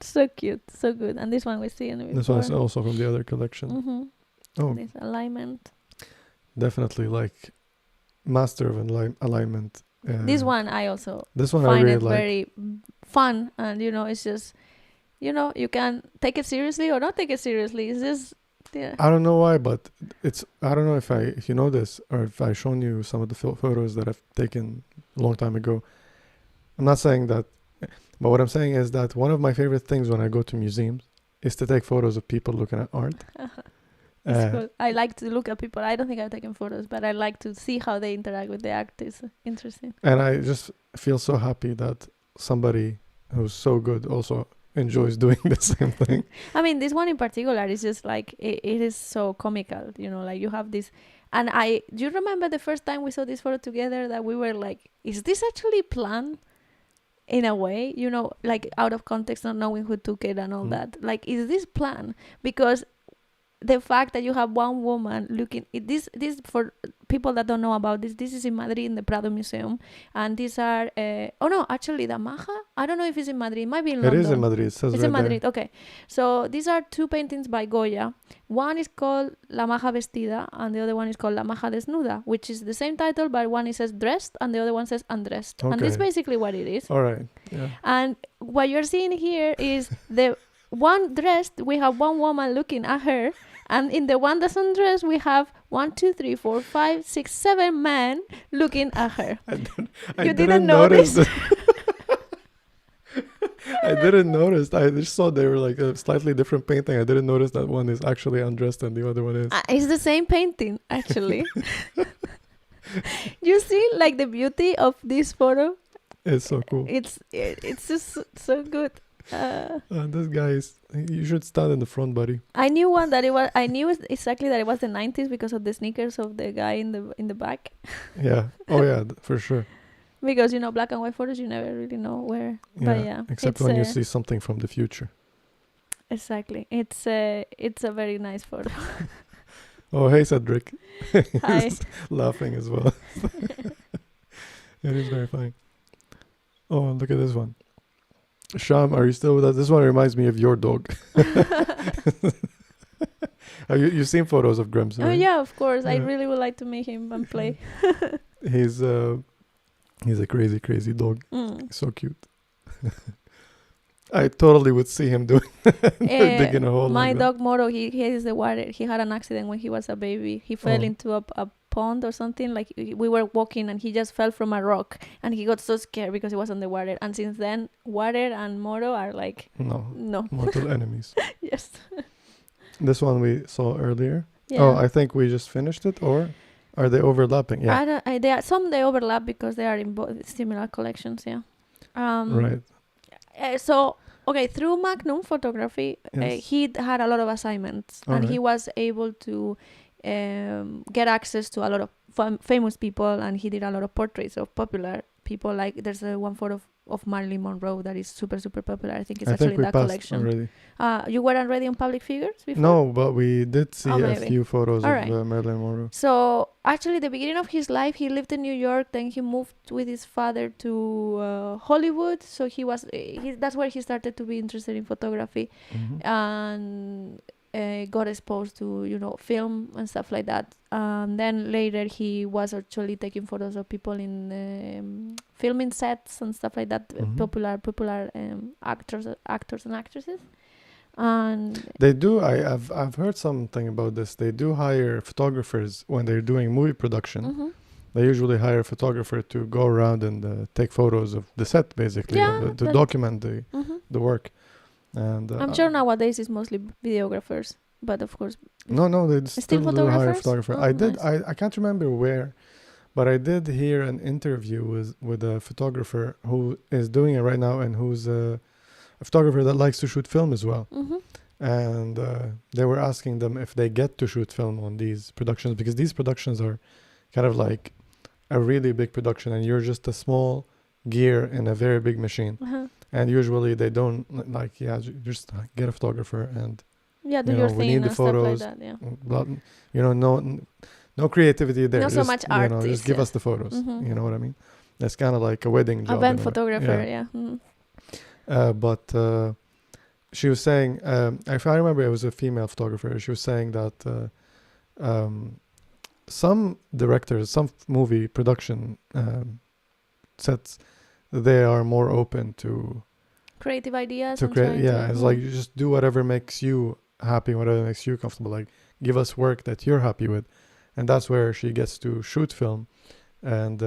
So cute, so good. And this one we see in the This one is also from the other collection. Oh, this alignment. Definitely like master of alignment. This one I also find I really it like. Very fun, and it's just you can take it seriously or not take it seriously. It's just I don't know why, but I don't know if you know this or if I've shown you some of the photos that I've taken a long time ago. I'm not saying that, but what I'm saying is that one of my favorite things when I go to museums is to take photos of people looking at art. It's cool. I like to look at people. I don't think I've taken photos, but I like to see how they interact with the art. It's interesting. And I just feel so happy that somebody who's so good also enjoys doing the same thing. I mean, this one in particular is just like, it is so comical, like you have this. And do you remember the first time we saw this photo together that we were like, is this actually planned? In a way, like out of context, not knowing who took it and all that. Like, is this planned? Because the fact that you have one woman looking at this for people that don't know about this is in Madrid in the Prado Museum, and these are actually the Maja, I don't know if it's in Madrid, it might be in London. It is in Madrid. It's in Madrid. Okay, so these are two paintings by Goya. One is called La Maja Vestida and the other one is called La Maja Desnuda, which is the same title, but one says dressed and the other one says undressed. And this is basically what it is. All right. Yeah. And what you're seeing here is the one dressed, we have one woman looking at her, and in the one that's undressed, we have 1, 2, 3, 4, 5, 6, 7 men looking at her. I didn't notice. I didn't notice. I just saw they were like a slightly different painting. I didn't notice that one is actually undressed and the other one is. It's the same painting, actually. You see, like, the beauty of this photo? It's so cool. It's just so good. This guy you should stand in the front, buddy. I knew exactly that it was the 90s because of the sneakers of the guy in the back. Yeah. Oh yeah, for sure. Because black and white photos, you never really know where. Yeah, but yeah, except when you see something from the future. Exactly. It's a very nice photo. Oh, hey Cedric. Hi. He's laughing as well. It is very funny. Oh, look at this one. Sham, are you still with us? This one reminds me of your dog. You've seen photos of Grims, right? Oh yeah, of course. Yeah. I really would like to meet him and play. He's a crazy dog. Mm. So cute. I totally would see him doing digging a hole My like dog Moro, he hates the water. He had an accident when he was a baby. He fell into a pond or something. Like we were walking and he just fell from a rock and he got so scared because he was on the water. And since then, water and Moro are like no mortal enemies. yes. This one we saw earlier. Yeah. Oh, I think we just finished it, or are they overlapping? Yeah. They overlap because they are in both similar collections. Yeah. Right. So through Magnum Photography, Yes. he had a lot of assignments, and he was able to get access to a lot of famous people, and he did a lot of portraits of popular people. Like there's one photo of Marilyn Monroe that is super popular. I think it's actually in that collection. Already. You weren't ready on public figures before? No, but we did see a maybe. few photos All of right. Marilyn Monroe. So actually, the beginning of his life, he lived in New York. Then he moved with his father to Hollywood. So he was that's where he started to be interested in photography, and got exposed to film and stuff like that. Then later he was actually taking photos of people in filming sets and stuff like that. Popular actors and actresses. And they do. I've heard something about this. They do hire photographers when they're doing movie production. They usually hire a photographer to go around and take photos of the set, basically, to document the work. And I'm sure nowadays it's mostly videographers, but of course. No, they still do hire a photographer. Oh, nice. I can't remember where, but I did hear an interview with a photographer who is doing it right now, and who's a photographer that likes to shoot film as well. And they were asking them if they get to shoot film on these productions, because these productions are kind of like a really big production, and you're just a small gear in a very big machine. And usually they don't just get a photographer and do your thing. We need the photos. Stuff like that, no creativity there. Not so much art. Just give us the photos. You know what I mean? That's kind of like a wedding job. Event photographer, But she was saying, if I remember, it was a female photographer. She was saying that some directors, some movie production sets, they are more open to creative ideas. It's like you just do whatever makes you happy, whatever makes you comfortable. Like give us work that you're happy with, and that's where she gets to shoot film, and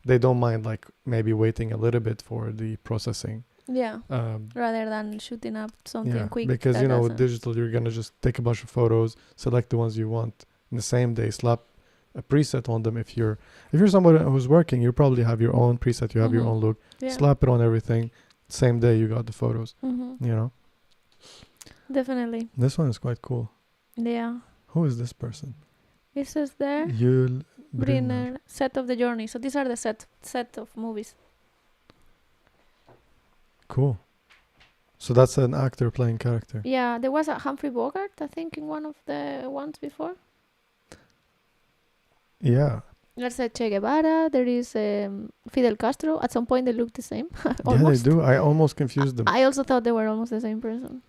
they don't mind like maybe waiting a little bit for the processing. Rather than shooting up something quick. Because with digital, you're gonna just take a bunch of photos, select the ones you want in the same day, slap a preset on them. If you're somebody who's working, you probably have your own preset, you have your own look, slap it on everything, same day you got the photos. Definitely. This one is quite cool. Who is this person? It says there Yul Brynner, set of the journey. So these are the set of movies. Cool. So that's an actor playing character. There was a Humphrey Bogart, I think, in one of the ones before. Let's say Che Guevara. There is Fidel Castro. At some point, they look the same. They do. I almost confused them. I also thought they were almost the same person.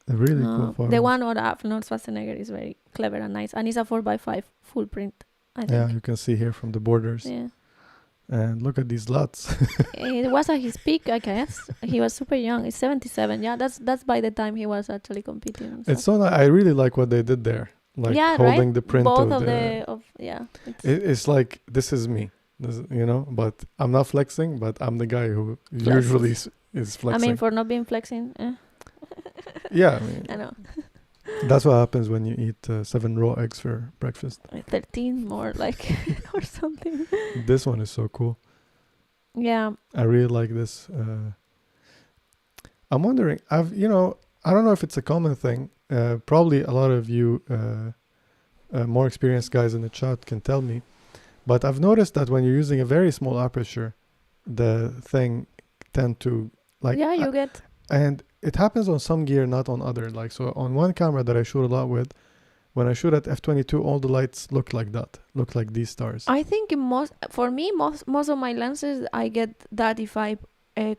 They're really cool photos. The one of Arnold Schwarzenegger is very clever and nice. And it's a 4x5 full print, I think. Yeah, you can see here from the borders. And look at these lots. It was at his peak, I guess. He was super young. He's 77. That's by the time he was actually competing. It's so nice. I really like what they did there. Like holding the print both of it's like, this is me, but I'm not flexing, but I'm the guy who usually is flexing. I mean, for not being flexing. I know. That's what happens when you eat 7 raw eggs for breakfast. 13 more, like, or something. This one is so cool. I really like this. I'm wondering, I don't know if it's a common thing. Probably a lot of you more experienced guys in the chat can tell me, but I've noticed that when you're using a very small aperture, the thing tend to you get. And it happens on some gear, not on other. Like, so on one camera that I shoot a lot with, when I shoot at f/22, all the lights look like that, look like these stars. I think most of my lenses, I get that if I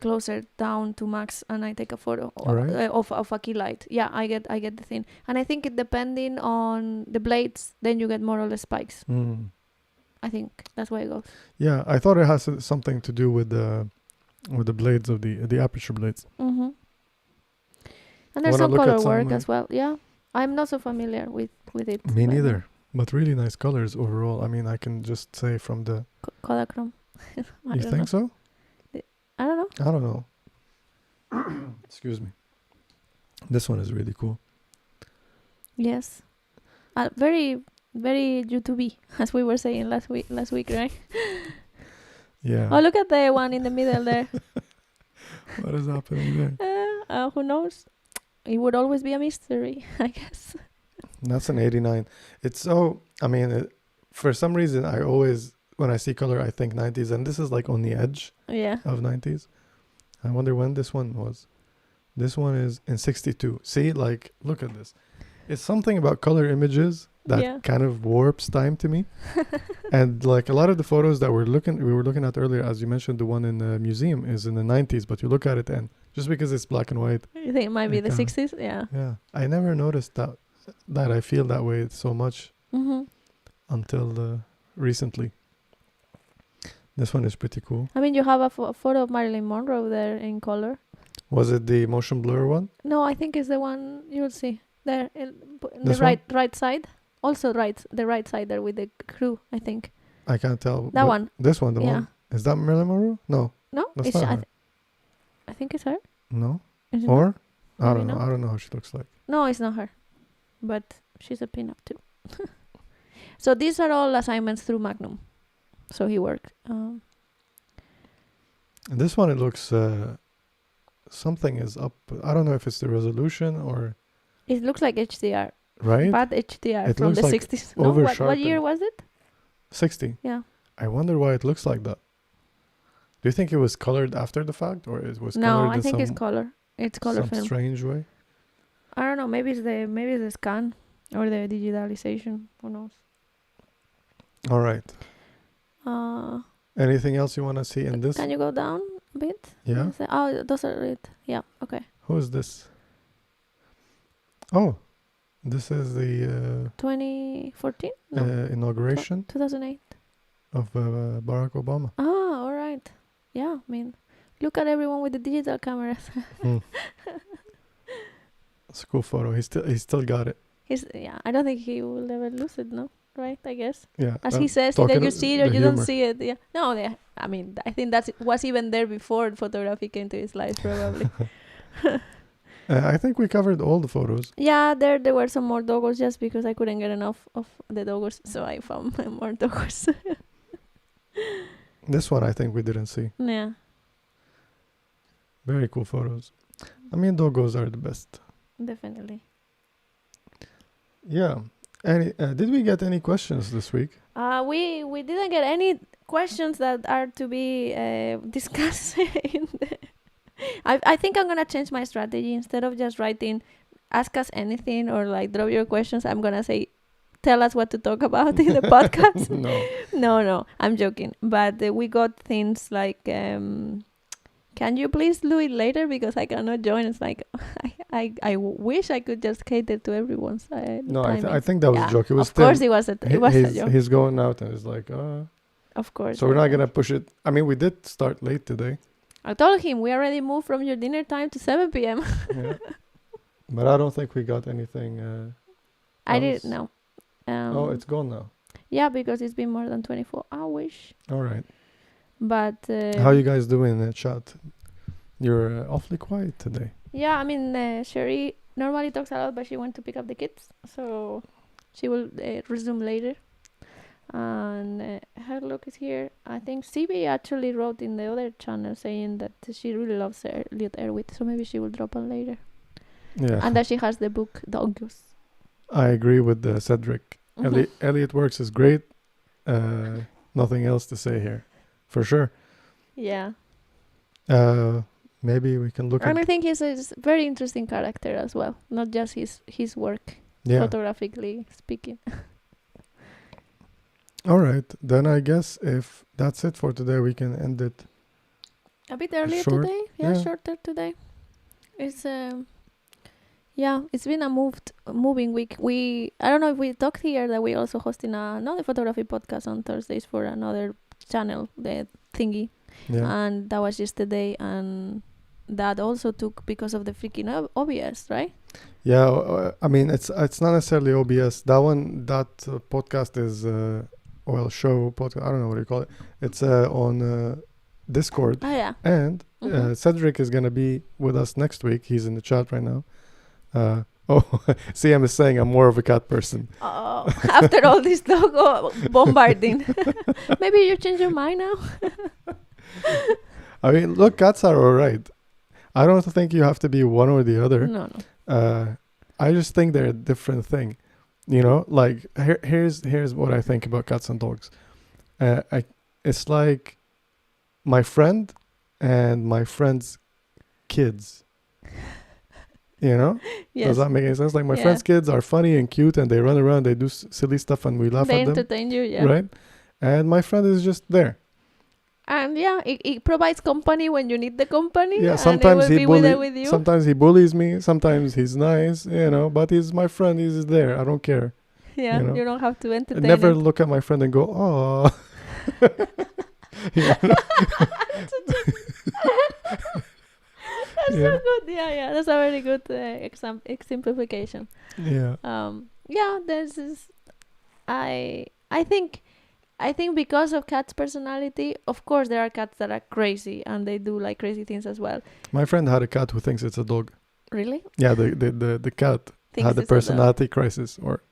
closer down to max and I take a photo of a key light. I get the thing. And I think it depending on the blades, then you get more or less spikes. I think that's why it goes. Yeah, I thought it has something to do with the blades of the aperture blades. Mm-hmm. And there's Wanna some look color at some, work as well. Yeah, I'm not so familiar with it. Me but neither, but really nice colors overall. I mean, I can just say from the. Kodachrome. You think so? I don't know. I don't know. Excuse me. This one is really cool. Yes. Very, very YouTube, as we were saying last week, right? Yeah. Oh, look at the one in the middle there. What is happening there? Who knows? It would always be a mystery, I guess. That's an 89. It's so, I mean, for some reason, I always, when I see color, I think 90s, and this is like on the edge of 90s. I wonder when this one was. This one is in 62. See, like, look at this. It's something about color images that kind of warps time to me. And like a lot of the photos that we were looking at earlier, as you mentioned, the one in the museum is in the 90s, but you look at it and just because it's black and white. You think it might be the 60s? Yeah. Yeah. I never noticed that I feel that way so much until recently. This one is pretty cool. I mean, you have a photo of Marilyn Monroe there in color. Was it the motion blur one? No, I think it's the one you'll see there in This the right side. Also the right side there with the crew, I think. I can't tell. That one. This one, the one. Is that Marilyn Monroe? No. No, that's not her. I think it's her. No. Is it Or? I Maybe don't know. not. I don't know how she looks like. No, it's not her. But she's a pinup too. So these are all assignments through Magnum. So he worked. And this one, it looks... something is up. I don't know if it's the resolution or... It looks like HDR. Right? Bad HDR It from the looks like 60s. No, what over-sharpened. year was it? 60. Yeah. I wonder why it looks like that. Do you think it was colored after the fact, or it was No, colored I think it's color. It's color some film. strange way? I don't know. Maybe it's the scan or the digitalization. Who knows? All right. Anything else you want to see in this? Can you go down a bit? Yeah. Oh, those are it. Yeah. Okay. Who is this? Oh, this is the 2014? No. inauguration 2008. of Barack Obama. Ah, all right. Yeah, I mean, look at everyone with the digital cameras. It's a cool photo. He still got it. I don't think he will ever lose it, no? Right, I guess. Yeah. As he says, either you see it or the you don't humor. see it. Yeah. No, I mean, I think that was even there before photography came to his life, probably. I think we covered all the photos. Yeah, there were some more Doggos just because I couldn't get enough of the Doggos, so I found more Doggos. This one I think we didn't see. Yeah. Very cool photos. I mean, Doggos are the best. Definitely. Yeah. Did we get any questions this week? We didn't get any questions that are to be discussed. I think I'm gonna change my strategy. Instead of just writing, ask us anything or like drop your questions, I'm gonna say, tell us what to talk about in the podcast. No, I'm joking. But we got things like, can you please do it later because I cannot join? It's like I wish I could just cater to everyone's. No, I think that was a joke. It was of course, it was a joke. He's going out and it's like, Of course. So we're not gonna push it. I mean, we did start late today. I told him we already moved from your dinner time to 7 p.m. Yeah. But I don't think we got anything. I didn't know. Oh, it's gone now. Yeah, because it's been more than 24 hours. All right. But how you guys doing in the chat? You're awfully quiet today. Yeah, I mean, Sherry normally talks a lot, but she went to pick up the kids, so she will resume later. And her look is here. I think CB actually wrote in the other channel saying that she really loves Elliot Erwitt, so maybe she will drop on later. Yeah. And that she has the book Doggos. I agree with Cedric. Elliot Works is great. Nothing else to say here, for sure. Yeah. Maybe we can look. And I think he's a very interesting character as well, not just his work, photographically speaking. All right, then I guess if that's it for today, we can end it a bit earlier today. Yeah, shorter today. It's Yeah, it's been a moving week. I don't know if we talked here that we're also hosting another photography podcast on Thursdays for another channel, the thingy. Yeah. And that was yesterday, and that also took because of the freaking OBS, right? Yeah, I mean, it's not necessarily OBS. That podcast is show podcast. I don't know what you call it. It's on Discord, Oh yeah. and Cedric is gonna be with us next week. He's in the chat right now. CM is saying I'm more of a cat person. Oh, after all this doggo bombarding, maybe you change your mind now. I mean, look, cats are alright. I don't think you have to be one or the other. No. I just think they're a different thing. You know, like here's what I think about cats and dogs. It's like my friend and my friend's kids. You know? Yes. Does that make any sense? Like my friend's kids are funny and cute, and they run around, they do silly stuff, and we laugh They at them. entertain you, yeah. Right? And my friend is just there. And yeah, it provides company when you need the company. Yeah, and sometimes it will be there with you. Sometimes he bullies me. Sometimes he's nice, you know. But he's my friend. He's there. I don't care. Yeah, you know. you don't have to entertain. Never it. look at my friend and go, "Oh." That's so good. Yeah. That's a very good exemplification. Yeah. There's this. I think because of cat's personality, of course there are cats that are crazy and they do like crazy things as well. My friend had a cat who thinks it's a dog. Really? Yeah, the cat Thinks had a it's a dog. personality crisis, or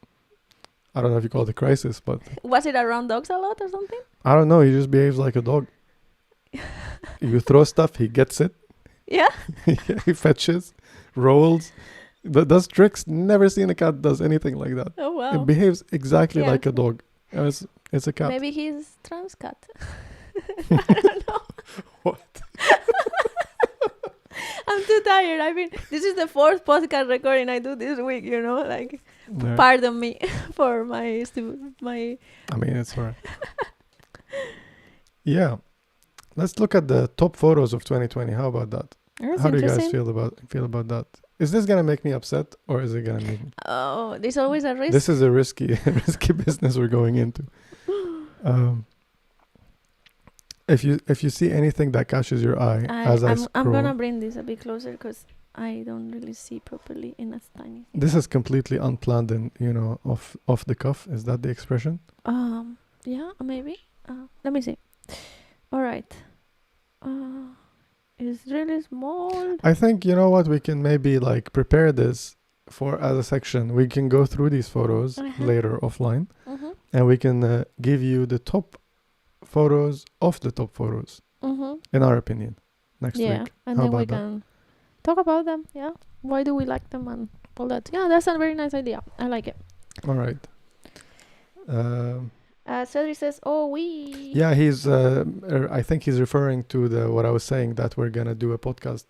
I don't know if you call it a crisis, but Was it around dogs a lot or something? I don't know. He just behaves like a dog. You throw stuff, he gets it. Yeah. He fetches, rolls, does tricks. Never seen a cat does anything like that. Oh wow. It behaves exactly Yeah. like a dog. It's a cat. Maybe he's trans cat. I don't know. What? I'm too tired. I mean, this is the 4th podcast recording I do this week, you know? Like, Yeah. pardon me for my... I mean, it's alright. Yeah. Let's look at the top photos of 2020. How about that? That's How do you guys interesting. feel about that? Is this gonna make me upset, or is it gonna make me? Oh, there's always a risk. This is a risky business we're going into. If you see anything that catches your eye as I scroll, I'm gonna bring this a bit closer because I don't really see properly in a tiny thing. this is completely unplanned and off the cuff. Is that the expression? Yeah, maybe. Let me see. All right. It's really small. I think you know what, we can maybe like prepare this for as a section. We can go through these photos later offline, and we can give you the top photos of the top photos in our opinion next week. And How then we about that? can talk about them. Yeah, why do we like them and all that? Yeah, that's a very nice idea. I like it. All right. Cedric says, "Oh, we." Yeah, he's. I think he's referring to what I was saying, that we're gonna do a podcast.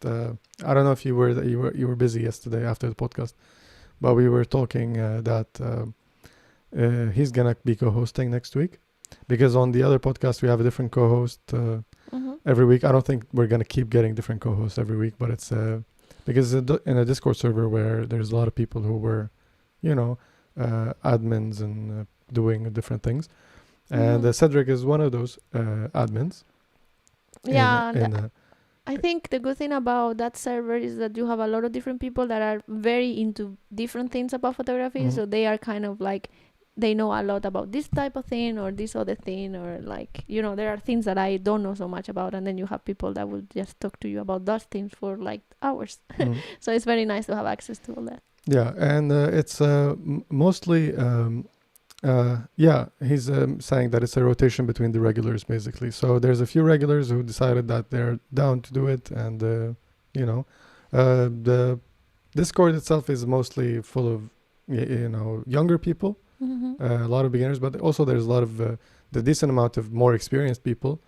I don't know if you were busy yesterday after the podcast, but we were talking that he's gonna be co-hosting next week, because on the other podcast we have a different co-host every week. I don't think we're gonna keep getting different co-hosts every week, but it's because in a Discord server where there's a lot of people who were, admins and doing different things. And Cedric is one of those admins. Yeah, I think the good thing about that server is that you have a lot of different people that are very into different things about photography. So they are kind of like, they know a lot about this type of thing or this other thing, or like, there are things that I don't know so much about. And then you have people that will just talk to you about those things for like hours. So it's very nice to have access to all that. Yeah, and it's mostly... he's saying that it's a rotation between the regulars, basically. So there's a few regulars who decided that they're down to do it, and the Discord itself is mostly full of younger people, a lot of beginners, but also there's a lot of the decent amount of more experienced people,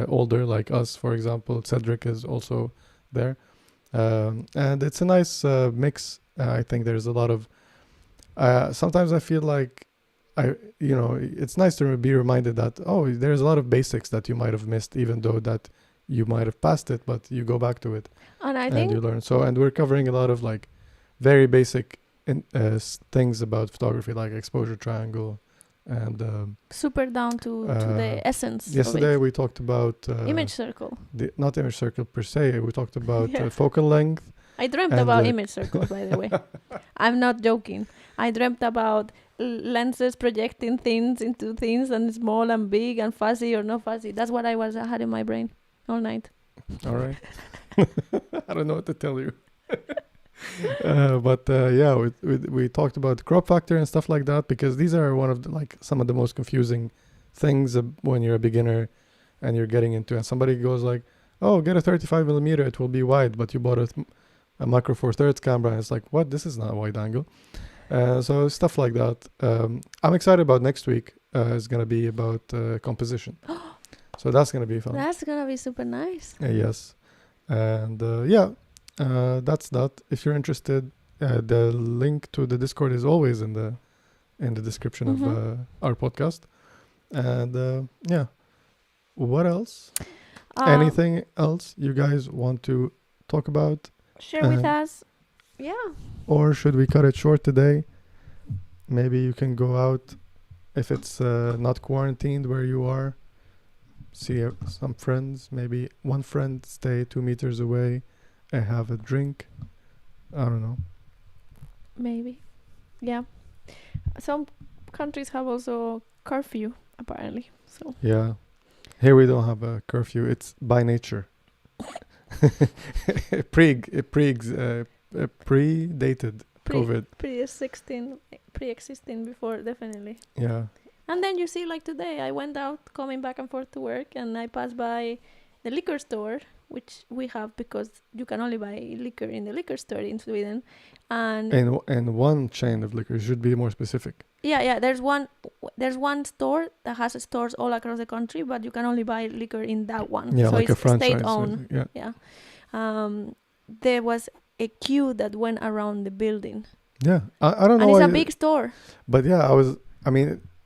older, like us, for example. Cedric is also there, and it's a nice mix. I think there's a lot of sometimes I feel like it's nice to be reminded that, there's a lot of basics that you might have missed, even though that you might have passed it, but you go back to it and you learn. So, and we're covering a lot of like very basic things about photography, like exposure triangle and Super down to the essence. yesterday of we talked about image circle. not image circle per se. We talked about focal length. I dreamt and about image circles, by the way. I'm not joking. I dreamt about lenses projecting things into things, and small and big and fuzzy or not fuzzy. That's what I had in my brain all night. All right. I don't know what to tell you. But yeah, we talked about crop factor and stuff like that, because these are one of some of the most confusing things when you're a beginner and you're getting into it. And somebody goes like, oh, get a 35 millimeter, it will be wide, but you bought a macro four thirds camera, and it's like, what? This is not wide angle. So stuff like that. I'm excited about next week. It's gonna be about composition. So that's gonna be fun. That's gonna be super nice. Yes. And that's that. If you're interested, the link to the Discord is always in the description of our podcast. And yeah, what else? Anything else you guys want to talk about? Share with us. Yeah. Or should we cut it short today? Maybe you can go out if it's not quarantined where you are. See some friends. Maybe one friend stay 2 meters away and have a drink. I don't know. Maybe. Yeah. Some countries have also curfew, apparently. So. Yeah. Here we don't have a curfew. It's by nature. Predated COVID. Pre-existing before, definitely. Yeah. And then you see, like today, I went out, coming back and forth to work, and I passed by the liquor store, which we have because you can only buy liquor in the liquor store in Sweden. And one chain of liquor, should be more specific. Yeah. There's one store that has stores all across the country, but you can only buy liquor in that one. Yeah, so like it's a franchise. State-owned. Yeah. There was a queue that went around the building. Yeah, I don't know. And it's a big store. But yeah,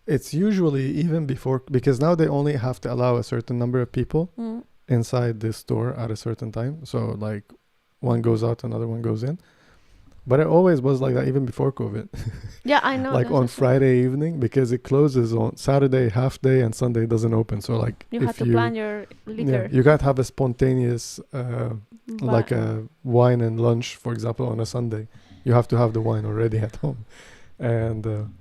it's usually even before, because now they only have to allow a certain number of people inside this store at a certain time. So like one goes out, another one goes in. But it always was like that even before COVID. Yeah, I know. Like on Friday evening, because it closes on Saturday half day and Sunday doesn't open. So like you have to plan your liquor. Yeah, you can't have a spontaneous like a wine and lunch, for example, on a Sunday. You have to have the wine already at home. And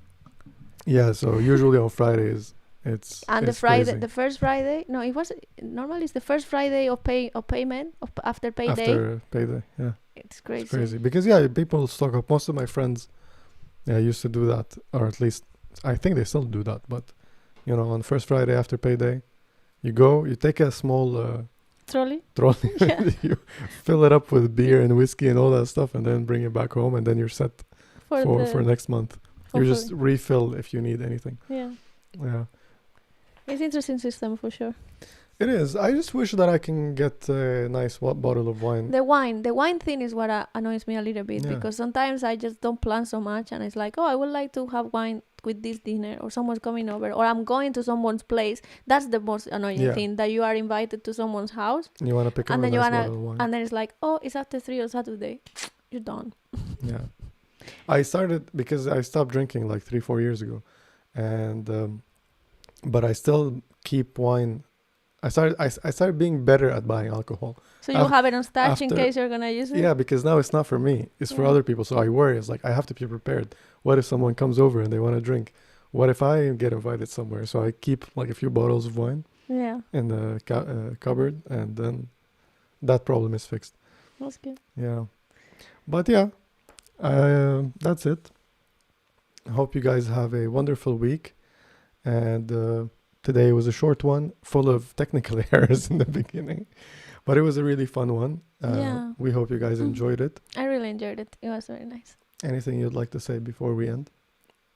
yeah, so usually on Fridays it's the Friday, crazy. The first Friday. No, it was normally it's the first Friday of payment after payday. After payday, yeah. It's crazy. It's crazy because yeah, people stock up. Most of my friends, used to do that, or at least I think they still do that. But you know, on first Friday after payday, you take a small trolley. Yeah. You fill it up with beer and whiskey and all that stuff, and then bring it back home, and then you're set for next month. You just refill if you need anything. Yeah. Yeah. It's an interesting system for sure. It is. I just wish that I can get a nice bottle of wine. The wine thing is what annoys me a little bit, because sometimes I just don't plan so much, and it's like, oh, I would like to have wine with this dinner, or someone's coming over, or I'm going to someone's place. That's the most annoying thing, that you are invited to someone's house. You want to pick up a nice bottle of wine. And then it's like, oh, it's after 3 on Saturday. You're done. Yeah. I started because I stopped drinking like 3-4 years ago, and but I still keep wine. I started being better at buying alcohol. So you have it on stash in case you're gonna use it. Yeah, because now it's not for me; it's for other people. So I worry. It's like I have to be prepared. What if someone comes over and they want to drink? What if I get invited somewhere? So I keep like a few bottles of wine. Yeah. In the cupboard, and then that problem is fixed. That's good. Yeah, but yeah. That's it. I hope you guys have a wonderful week. And today was a short one, full of technical errors in the beginning. But it was a really fun one. We hope you guys enjoyed it. I really enjoyed it. It was very nice. Anything you'd like to say before we end?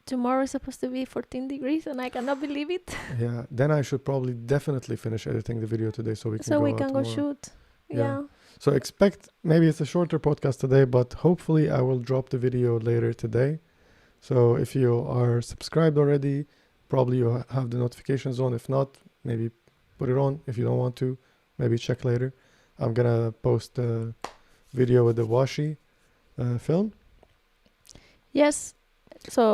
Tomorrow is supposed to be 14 degrees and I cannot believe it. Yeah, then I should probably definitely finish editing the video today so we can go shoot. Yeah. So expect, maybe it's a shorter podcast today, but hopefully I will drop the video later today. So if you are subscribed already, probably you have the notifications on. If not, maybe put it on. If you don't want to, maybe check later. I'm going to post a video with the washi film. Yes. So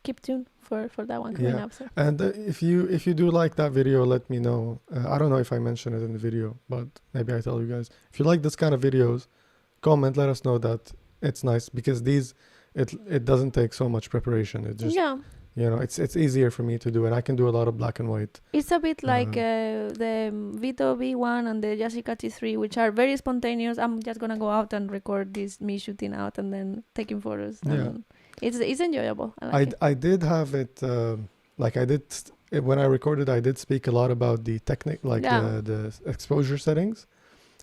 keep tuned for that one coming Yeah. up. So. And if you do like that video, let me know. I don't know if I mentioned it in the video, but maybe I tell you guys. If you like this kind of videos, comment. Let us know that it's nice because it doesn't take so much preparation. It just Yeah. it's easier for me to do, and I can do a lot of black and white. It's a bit like the Vito V1 and the Yashica T3, which are very spontaneous. I'm just gonna go out and record this me shooting out and then taking photos. Yeah. It's enjoyable. I like it. I did have it when I recorded. I did speak a lot about the technique, like the exposure settings.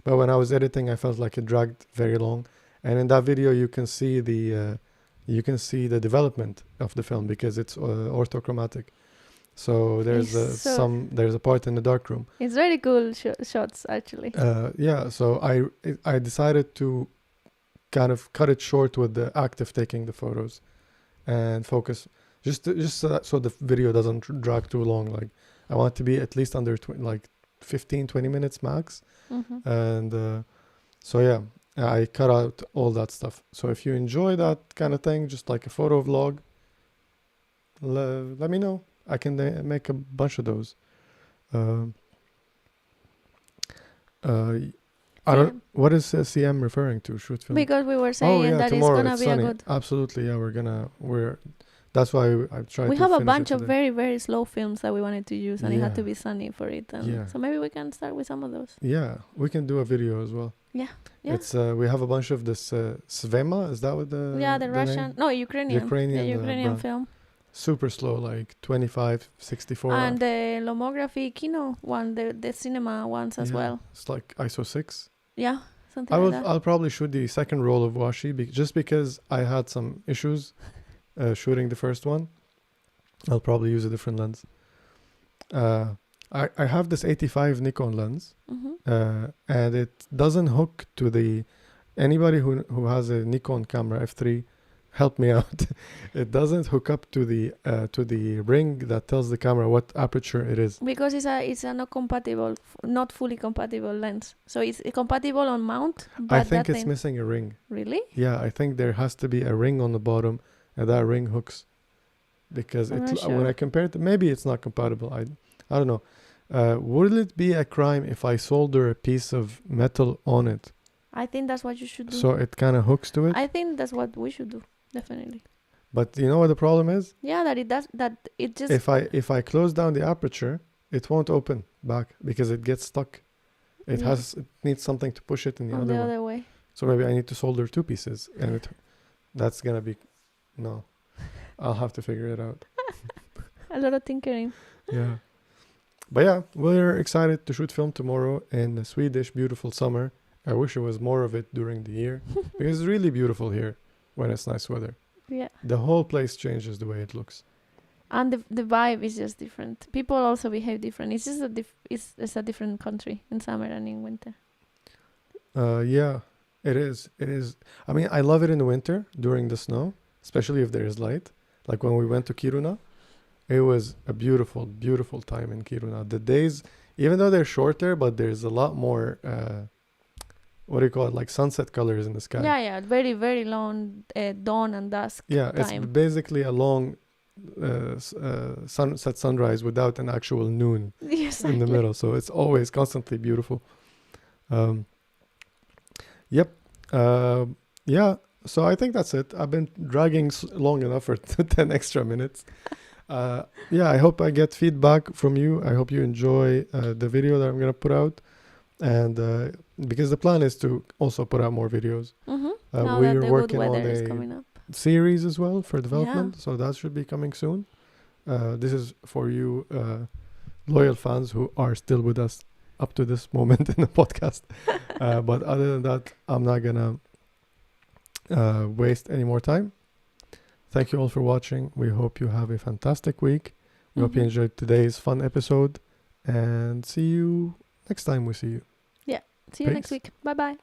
But when I was editing, I felt like it dragged very long. And in that video, you can see the development of the film because it's orthochromatic. So there's a part in the dark room. It's very cool shots actually. Yeah. So I decided to kind of cut it short with the active taking the photos, and focus just so the video doesn't drag too long. Like I want to be at least under 15-20 minutes max. Mm-hmm. And so yeah, I cut out all that stuff. So if you enjoy that kind of thing, just like a photo vlog, let me know. I can make a bunch of those. I don't. What is CM referring to? Shoot film. Because we were saying that it's gonna be sunny. A good. Absolutely, yeah. That's why I tried. We have a bunch of very, very slow films that we wanted to use, and it had to be sunny for it. So maybe we can start with some of those. Yeah, we can do a video as well. Yeah. It's we have a bunch of this Svema. Is that what the Russian? name? No, Ukrainian film. Super slow, like 25, 64. And the Lomography Kino one, the cinema ones as well. It's like ISO 6. Yeah, something like that. I'll probably shoot the second roll of washi just because I had some issues shooting the first one. I'll probably use a different lens. I have this 85 Nikon lens, and it doesn't hook to anybody who has a Nikon camera F3. Help me out. It doesn't hook up to the ring that tells the camera what aperture it is. Because it's a not fully compatible lens. So it's compatible on mount. But I think it's missing a ring. Really? Yeah, I think there has to be a ring on the bottom, and that ring hooks. Because when I compare it, maybe it's not compatible. I don't know. Would it be a crime if I solder a piece of metal on it? I think that's what you should do. So it kind of hooks to it? I think that's what we should do. Definitely. But you know what the problem is? Yeah, that it does. That it just. If I close down the aperture, it won't open back because it gets stuck. It needs something to push it in the other way. So maybe I need to solder two pieces, and that's gonna be no. I'll have to figure it out. A lot of tinkering. Yeah. But yeah, we're excited to shoot film tomorrow in the Swedish beautiful summer. I wish it was more of it during the year because it's really beautiful here when it's nice weather. Yeah. The whole place changes the way it looks. And the vibe is just different. People also behave different. It's just it's a different country in summer and in winter. Yeah, it is. It is. I mean, I love it in the winter during the snow, especially if there is light. Like when we went to Kiruna, it was a beautiful, beautiful time in Kiruna. The days, even though they're shorter, but there's a lot more, what do you call it? Like sunset colors in the sky. Yeah. Very, very long dawn and dusk time. It's basically a long sunset sunrise without an actual noon in the middle. So it's always constantly beautiful. Yep. Yeah. So I think that's it. I've been dragging long enough for 10 extra minutes. Yeah, I hope I get feedback from you. I hope you enjoy the video that I'm going to put out. And because the plan is to also put out more videos. Now we that are the working good on weather is coming up. series as well for development. So that should be coming soon. This is for you loyal fans who are still with us up to this moment in the podcast. But other than that, I'm not going to waste any more time. Thank you all for watching. We hope you have a fantastic week. We hope you enjoyed today's fun episode, and see you next time we see you. Yeah, see you next week. Bye-bye.